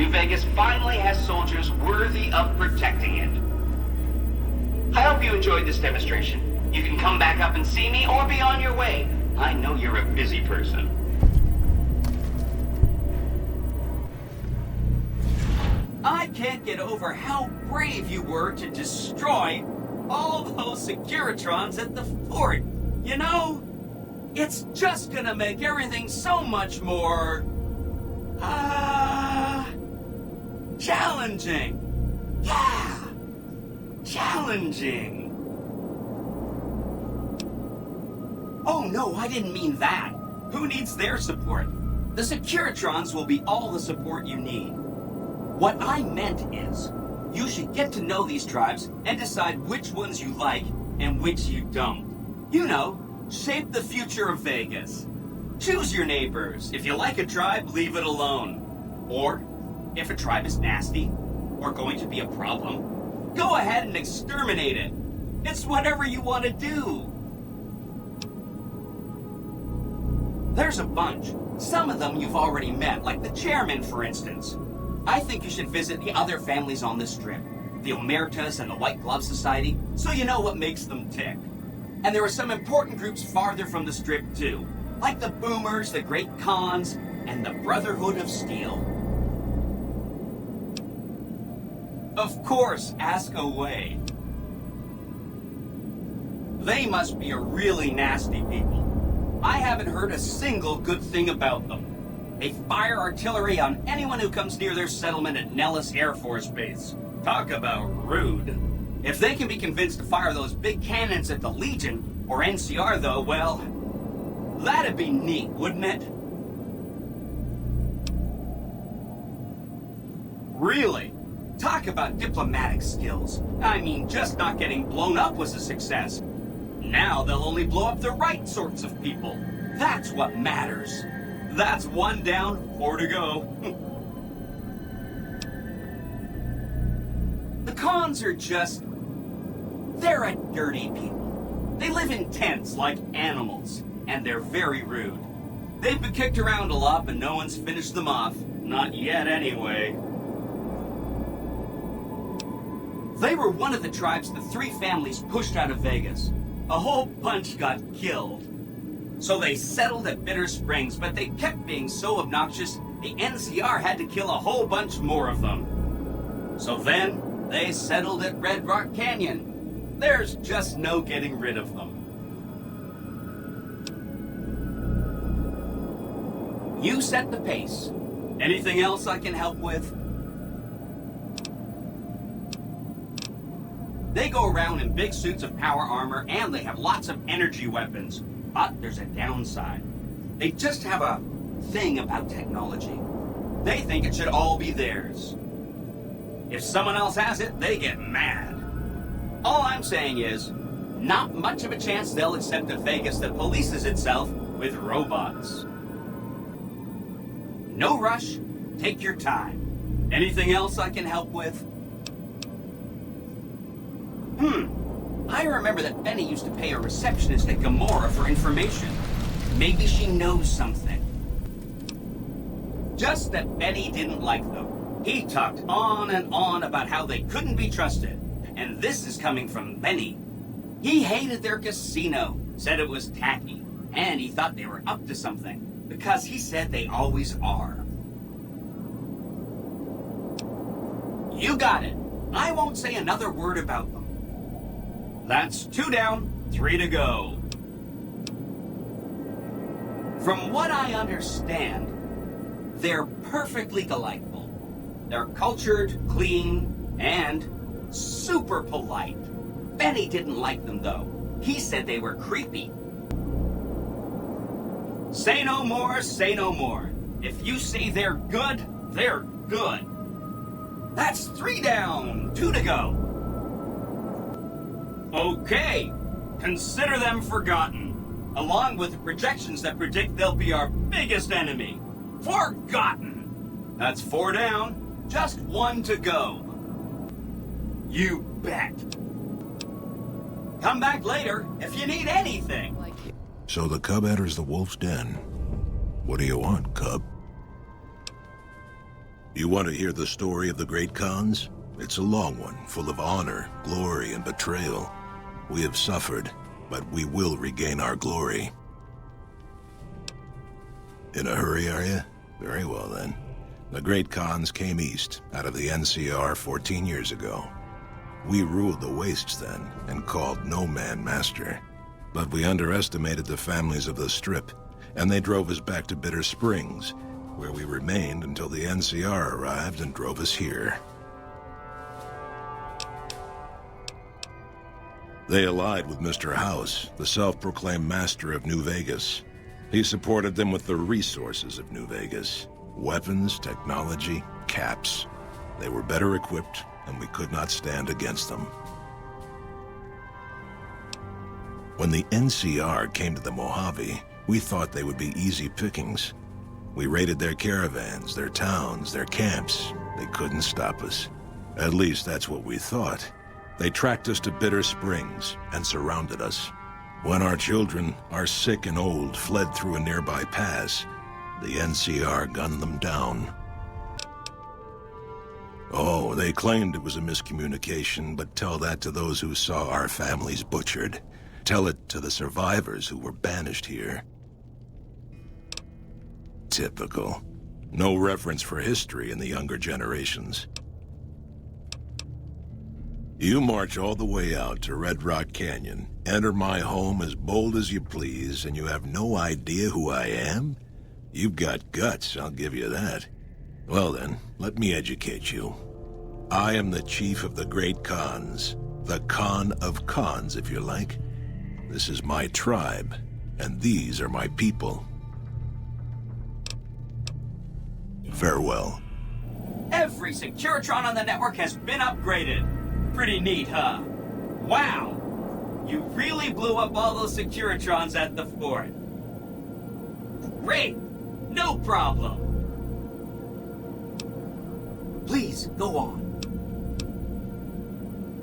New Vegas finally has soldiers worthy of protecting it. I hope you enjoyed this demonstration. You can come back up and see me or be on your way. I know you're a busy person. I can't get over how brave you were to destroy all those Securitrons at the fort. You know, it's just gonna make everything so much more... challenging. Yeah! Challenging. Oh no, I didn't mean that. Who needs their support? The Securitrons will be all the support you need. What I meant is, you should get to know these tribes and decide which ones you like and which you don't. You know, shape the future of Vegas. Choose your neighbors. If you like a tribe, leave it alone. Or, if a tribe is nasty, or going to be a problem, go ahead and exterminate it. It's whatever you want to do. There's a bunch. Some of them you've already met, like the chairman, for instance. I think you should visit the other families on the Strip, the Omertas and the White Glove Society, so you know what makes them tick. And there are some important groups farther from the Strip, too, like the Boomers, the Great Khans, and the Brotherhood of Steel. Of course, ask away. They must be a really nasty people. I haven't heard a single good thing about them. They fire artillery on anyone who comes near their settlement at Nellis Air Force Base. Talk about rude. If they can be convinced to fire those big cannons at the Legion, or NCR though, well, that'd be neat, wouldn't it? Really? Talk about diplomatic skills. I mean, just not getting blown up was a success. Now they'll only blow up the right sorts of people. That's what matters. That's 1 down, 4 to go. The Khans are just... they're a dirty people. They live in tents like animals, and they're very rude. They've been kicked around a lot, but no one's finished them off. Not yet, anyway. They were one of the tribes the 3 families pushed out of Vegas. A whole bunch got killed. So they settled at Bitter Springs, but they kept being so obnoxious, the NCR had to kill a whole bunch more of them. So then, they settled at Red Rock Canyon. There's just no getting rid of them. You set the pace. Anything else I can help with? They go around in big suits of power armor, and they have lots of energy weapons. But there's a downside. They just have a thing about technology. They think it should all be theirs. If someone else has it, they get mad. All I'm saying is, not much of a chance they'll accept a Vegas that polices itself with robots. No rush. Take your time. Anything else I can help with? I remember that Benny used to pay a receptionist at Gamora for information. Maybe she knows something. Just that Benny didn't like them. He talked on and on about how they couldn't be trusted. And this is coming from Benny. He hated their casino, said it was tacky, and he thought they were up to something, because he said they always are. You got it. I won't say another word about them. That's 2 down, 3 to go. From what I understand, they're perfectly delightful. They're cultured, clean, and super polite. Benny didn't like them, though. He said they were creepy. Say no more, say no more. If you say they're good, they're good. That's 3 down, 2 to go. Okay, consider them forgotten, along with the projections that predict they'll be our biggest enemy. Forgotten! That's 4 down, just 1 to go. You bet. Come back later if you need anything. So the cub enters the wolf's den. What do you want, cub? You want to hear the story of the Great Khans? It's a long one, full of honor, glory, and betrayal. We have suffered, but we will regain our glory. In a hurry, are you? Very well, then. The Great Khans came east, out of the NCR 14 years ago. We ruled the wastes then, and called no man master. But we underestimated the families of the Strip, and they drove us back to Bitter Springs, where we remained until the NCR arrived and drove us here. They allied with Mr. House, the self-proclaimed master of New Vegas. He supported them with the resources of New Vegas. Weapons, technology, caps. They were better equipped, and we could not stand against them. When the NCR came to the Mojave, we thought they would be easy pickings. We raided their caravans, their towns, their camps. They couldn't stop us. At least that's what we thought. They tracked us to Bitter Springs and surrounded us. When our children, our sick and old, fled through a nearby pass, the NCR gunned them down. Oh, they claimed it was a miscommunication, but tell that to those who saw our families butchered. Tell it to the survivors who were banished here. Typical. No reference for history in the younger generations. You march all the way out to Red Rock Canyon, enter my home as bold as you please, and you have no idea who I am? You've got guts, I'll give you that. Well then, let me educate you. I am the chief of the Great Khans. The Khan of Khans, if you like. This is my tribe, and these are my people. Farewell. Every Securitron on the network has been upgraded. Pretty neat, huh? Wow! You really blew up all those Securitrons at the fort. Great! No problem! Please, go on.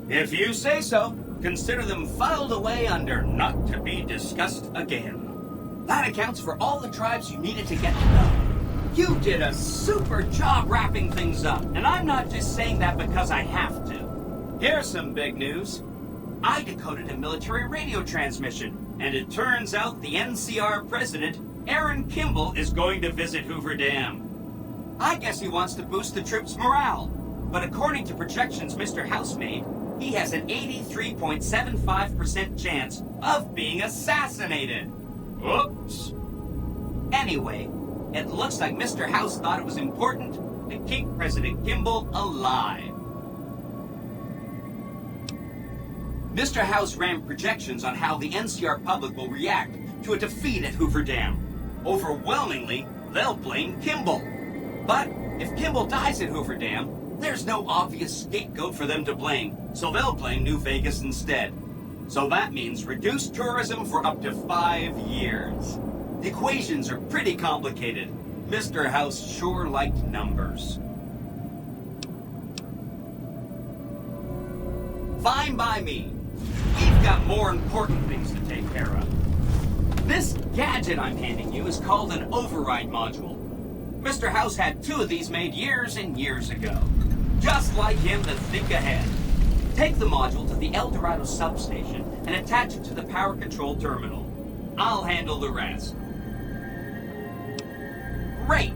If you say so, consider them filed away under not to be discussed again. That accounts for all the tribes you needed to get to know. You did a super job wrapping things up, and I'm not just saying that because I have to. Here's some big news. I decoded a military radio transmission, and it turns out the NCR president, Aaron Kimball, is going to visit Hoover Dam. I guess he wants to boost the troops' morale, but according to projections Mr. House made, he has an 83.75% chance of being assassinated. Oops. Anyway, it looks like Mr. House thought it was important to keep President Kimball alive. Mr. House ran projections on how the NCR public will react to a defeat at Hoover Dam. Overwhelmingly, they'll blame Kimball. But if Kimball dies at Hoover Dam, there's no obvious scapegoat for them to blame, so they'll blame New Vegas instead. So that means reduced tourism for up to 5 years. The equations are pretty complicated. Mr. House sure liked numbers. Fine by me. We've got more important things to take care of. This gadget I'm handing you is called an override module. Mr. House had 2 of these made years and years ago. Just like him to think ahead. Take the module to the El Dorado substation and attach it to the power control terminal. I'll handle the rest. Great!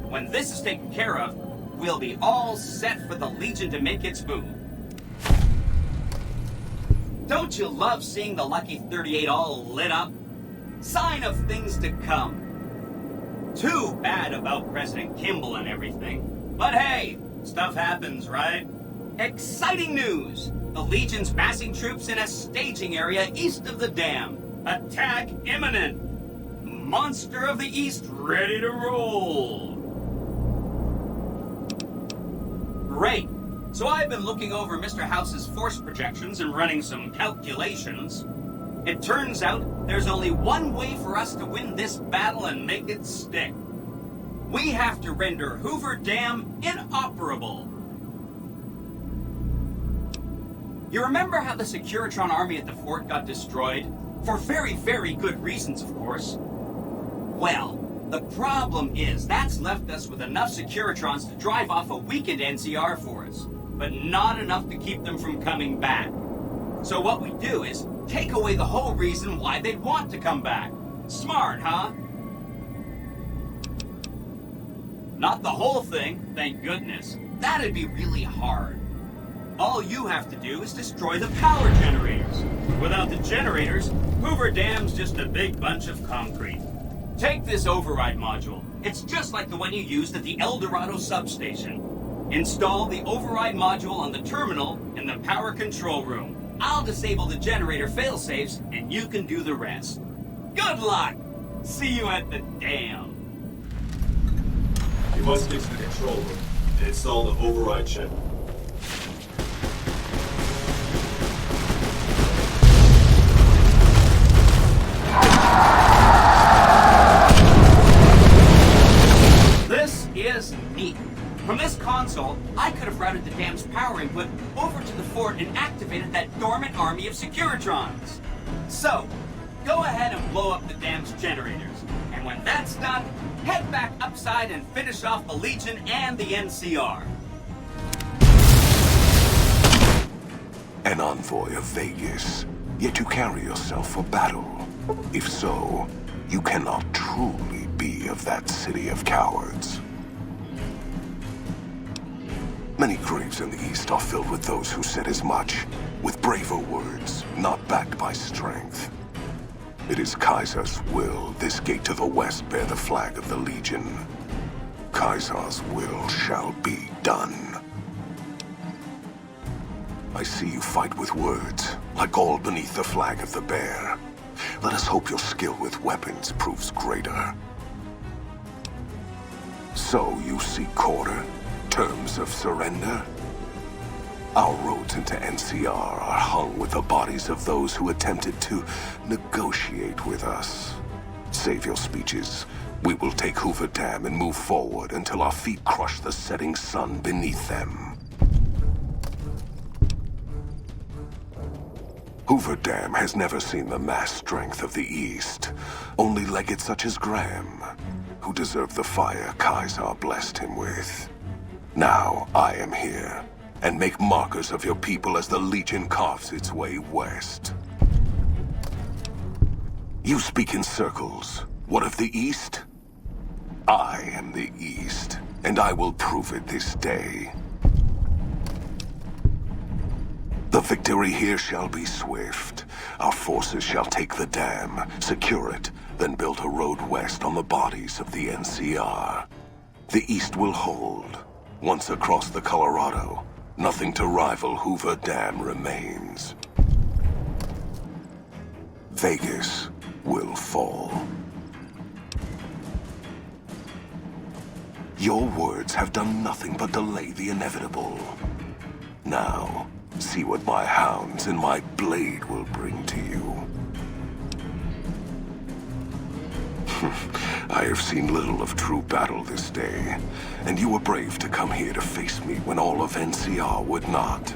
When this is taken care of, we'll be all set for the Legion to make its move. Don't you love seeing the Lucky 38 all lit up? Sign of things to come. Too bad about President Kimball and everything. But hey, stuff happens, right? Exciting news! The Legion's massing troops in a staging area east of the dam. Attack imminent! Monster of the East ready to roll! Great! So I've been looking over Mr. House's force projections and running some calculations. It turns out there's only one way for us to win this battle and make it stick. We have to render Hoover Dam inoperable. You remember how the Securitron army at the fort got destroyed? For very, very good reasons, of course. Well, The problem is, that's left us with enough Securitrons to drive off a weakened NCR for us, but not enough to keep them from coming back. So what we do is take away the whole reason why they'd want to come back. Smart, huh? Not the whole thing, thank goodness. That'd be really hard. All you have to do is destroy the power generators. Without the generators, Hoover Dam's just a big bunch of concrete. Take this override module. It's just like the one you used at the El Dorado substation. Install the override module on the terminal in the power control room. I'll disable the generator failsafes, and you can do the rest. Good luck! See you at the dam. You must get to the control room and install the override chip. This is neat. From this console, I could have routed the dam's power input over to the fort and activated that dormant army of Securitrons. So, go ahead and blow up the dam's generators. And when that's done, head back upside and finish off the Legion and the NCR. An envoy of Vegas, yet you carry yourself for battle. If so, you cannot truly be of that city of cowards. Many graves in the East are filled with those who said as much, with braver words, not backed by strength. It is Kaiser's will this gate to the west bear the flag of the Legion. Kaiser's will shall be done. I see you fight with words, like all beneath the flag of the bear. Let us hope your skill with weapons proves greater. So you seek quarter? Terms of surrender? Our roads into NCR are hung with the bodies of those who attempted to negotiate with us. Save your speeches. We will take Hoover Dam and move forward until our feet crush the setting sun beneath them. Hoover Dam has never seen the mass strength of the East. Only legates such as Graham, who deserve the fire Kaiser blessed him with. Now I am here, and make markers of your people as the Legion carves its way west. You speak in circles. What of the East? I am the East, and I will prove it this day. The victory here shall be swift. Our forces shall take the dam, secure it, then build a road west on the bodies of the NCR. The East will hold. Once across the Colorado, nothing to rival Hoover Dam remains. Vegas will fall. Your words have done nothing but delay the inevitable. Now, see what my hounds and my blade will bring to you. I have seen little of true battle this day, and you were brave to come here to face me when all of NCR would not.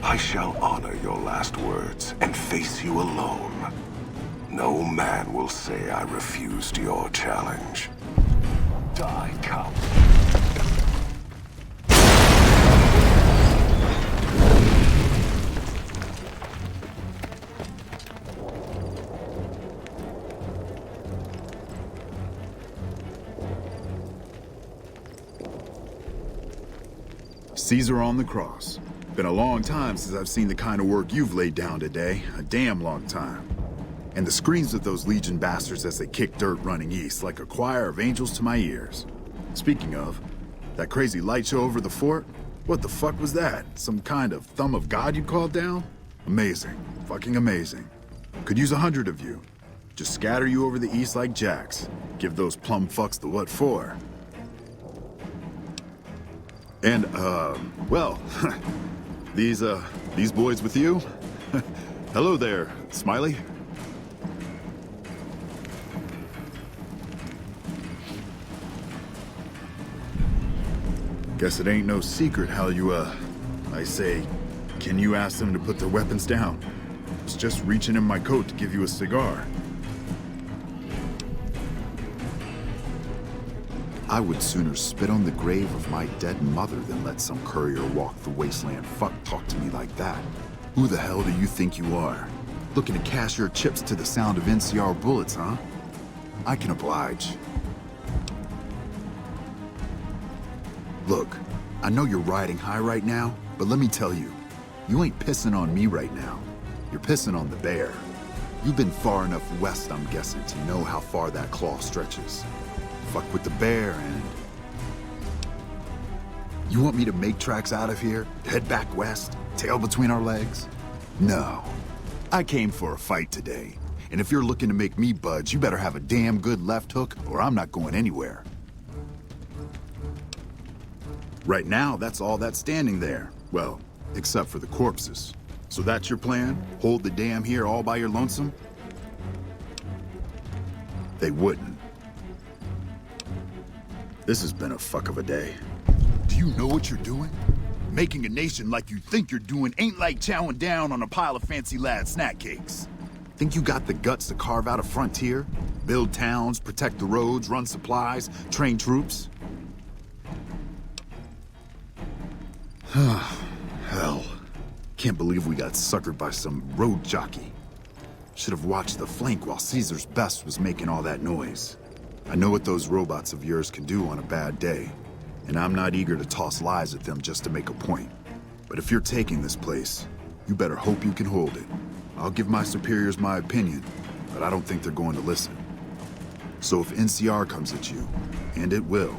I shall honor your last words and face you alone. No man will say I refused your challenge. Die, coward. Caesar on the cross. Been a long time since I've seen the kind of work you've laid down today. A damn long time. And the screams of those Legion bastards as they kick dirt running east like a choir of angels to my ears. Speaking of, that crazy light show over the fort? What the fuck was that? Some kind of thumb of God you called down? Amazing. Fucking amazing. Could use 100 of you. Just scatter you over the east like jacks. Give those plum fucks the what for. And, well, these boys with you? Hello there, Smiley. Guess it ain't no secret how you, I say, can you ask them to put their weapons down? It's just reaching in my coat to give you a cigar. I would sooner spit on the grave of my dead mother than let some courier walk the wasteland fuck talk to me like that. Who the hell do you think you are? Looking to cash your chips to the sound of NCR bullets, huh? I can oblige. Look, I know you're riding high right now, but let me tell you, you ain't pissing on me right now. You're pissing on the bear. You've been far enough west, I'm guessing, to know how far that claw stretches. Fuck with the bear and... You want me to make tracks out of here? Head back west? Tail between our legs? No. I came for a fight today. And if you're looking to make me budge, you better have a damn good left hook or I'm not going anywhere. Right now, that's all that's standing there. Well, except for the corpses. So that's your plan? Hold the dam here all by your lonesome? They wouldn't. This has been a fuck of a day. Do you know what you're doing? Making a nation like you think you're doing ain't like chowing down on a pile of fancy lad snack cakes. Think you got the guts to carve out a frontier? Build towns, protect the roads, run supplies, train troops? Hell. Can't believe we got suckered by some road jockey. Should have watched the flank while Caesar's best was making all that noise. I know what those robots of yours can do on a bad day, and I'm not eager to toss lies at them just to make a point. But if you're taking this place, you better hope you can hold it. I'll give my superiors my opinion, but I don't think they're going to listen. So if NCR comes at you, and it will,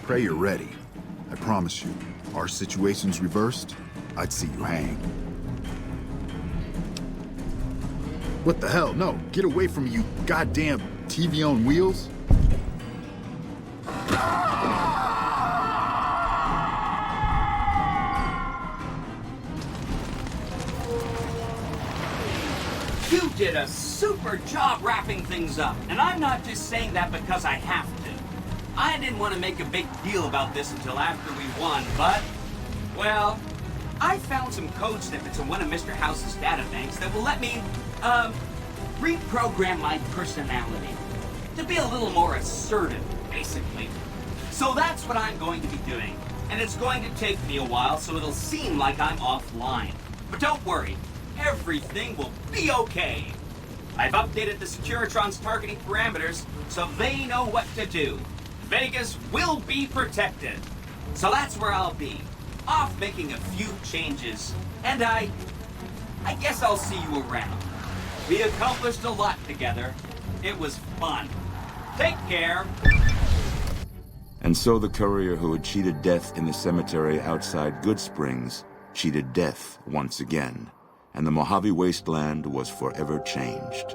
pray you're ready. I promise you, our situation's reversed, I'd see you hang. What the hell? No, get away from me, you goddamn TV on wheels. You did a super job wrapping things up, and I'm not just saying that because I have to. I didn't want to make a big deal about this until after we won, but, well, I found some code snippets in one of Mr. House's databanks that will let me, reprogram my personality to be a little more assertive, basically. So that's what I'm going to be doing, and it's going to take me a while, so it'll seem like I'm offline. But don't worry, everything will be okay. I've updated the Securitron's targeting parameters, so they know what to do. Vegas will be protected. So that's where I'll be, off making a few changes. And I guess I'll see you around. We accomplished a lot together. It was fun. Take care. And so the courier who had cheated death in the cemetery outside Good Springs cheated death once again, and the Mojave Wasteland was forever changed.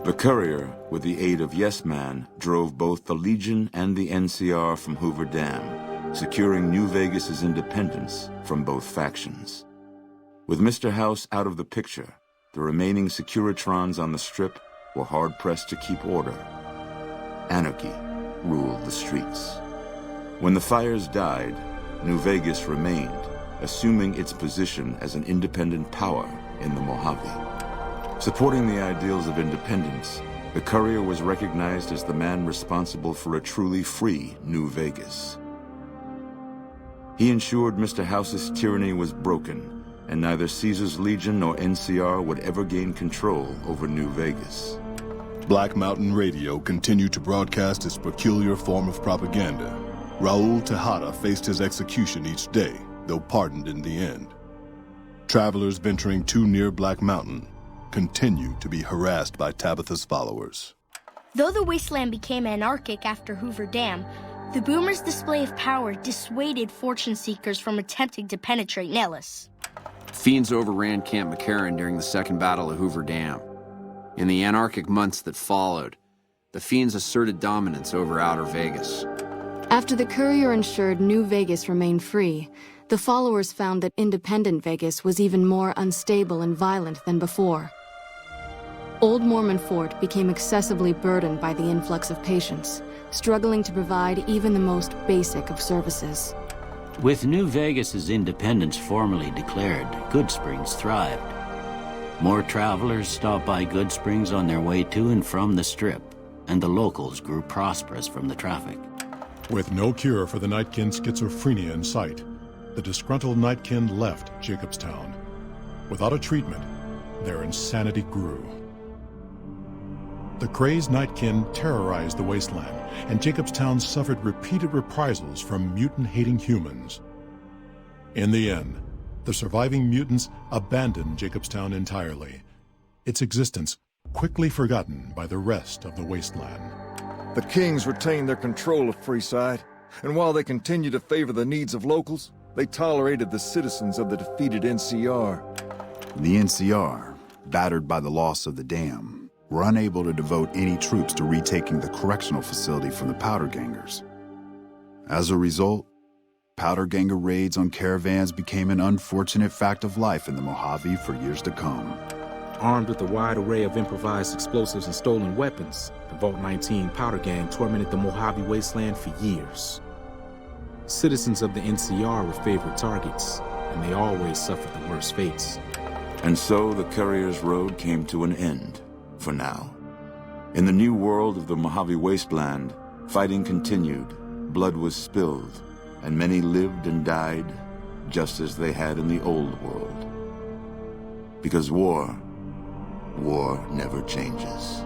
The courier, with the aid of Yes Man, drove both the Legion and the NCR from Hoover Dam, securing New Vegas's independence from both factions. With Mr. House out of the picture, the remaining Securitrons on the Strip were hard-pressed to keep order. Anarchy ruled the streets. When the fires died, New Vegas remained, assuming its position as an independent power in the Mojave. Supporting the ideals of independence, the courier was recognized as the man responsible for a truly free New Vegas. He ensured Mr. House's tyranny was broken, and neither Caesar's Legion nor NCR would ever gain control over New Vegas. Black Mountain Radio continued to broadcast its peculiar form of propaganda. Raul Tejada faced his execution each day, though pardoned in the end. Travelers venturing too near Black Mountain continued to be harassed by Tabitha's followers. Though the wasteland became anarchic after Hoover Dam, the Boomers' display of power dissuaded fortune seekers from attempting to penetrate Nellis. Fiends overran Camp McCarran during the Second Battle of Hoover Dam. In the anarchic months that followed, the Fiends asserted dominance over Outer Vegas. After the courier ensured New Vegas remained free, the followers found that independent Vegas was even more unstable and violent than before. Old Mormon Fort became excessively burdened by the influx of patients, struggling to provide even the most basic of services. With New Vegas's independence formally declared, Good Springs thrived. More travelers stopped by Good Springs on their way to and from the Strip, and the locals grew prosperous from the traffic. With no cure for the Nightkin schizophrenia in sight, the disgruntled Nightkin left Jacobstown. Without a treatment, their insanity grew. The crazed Nightkin terrorized the wasteland, and Jacobstown suffered repeated reprisals from mutant-hating humans. In the end, the surviving mutants abandoned Jacobstown entirely, its existence quickly forgotten by the rest of the wasteland. The Kings retained their control of Freeside, and while they continued to favor the needs of locals, they tolerated the citizens of the defeated NCR. The NCR, battered by the loss of the dam, were unable to devote any troops to retaking the correctional facility from the Powder Gangers. As a result, Powder Ganger raids on caravans became an unfortunate fact of life in the Mojave for years to come. Armed with a wide array of improvised explosives and stolen weapons, the Vault 19 Powder Gang tormented the Mojave wasteland for years. Citizens of the NCR were favorite targets, and they always suffered the worst fates. And so the Courier's Road came to an end, for now. In the new world of the Mojave Wasteland, fighting continued, blood was spilled, and many lived and died just as they had in the old world. Because war never changes.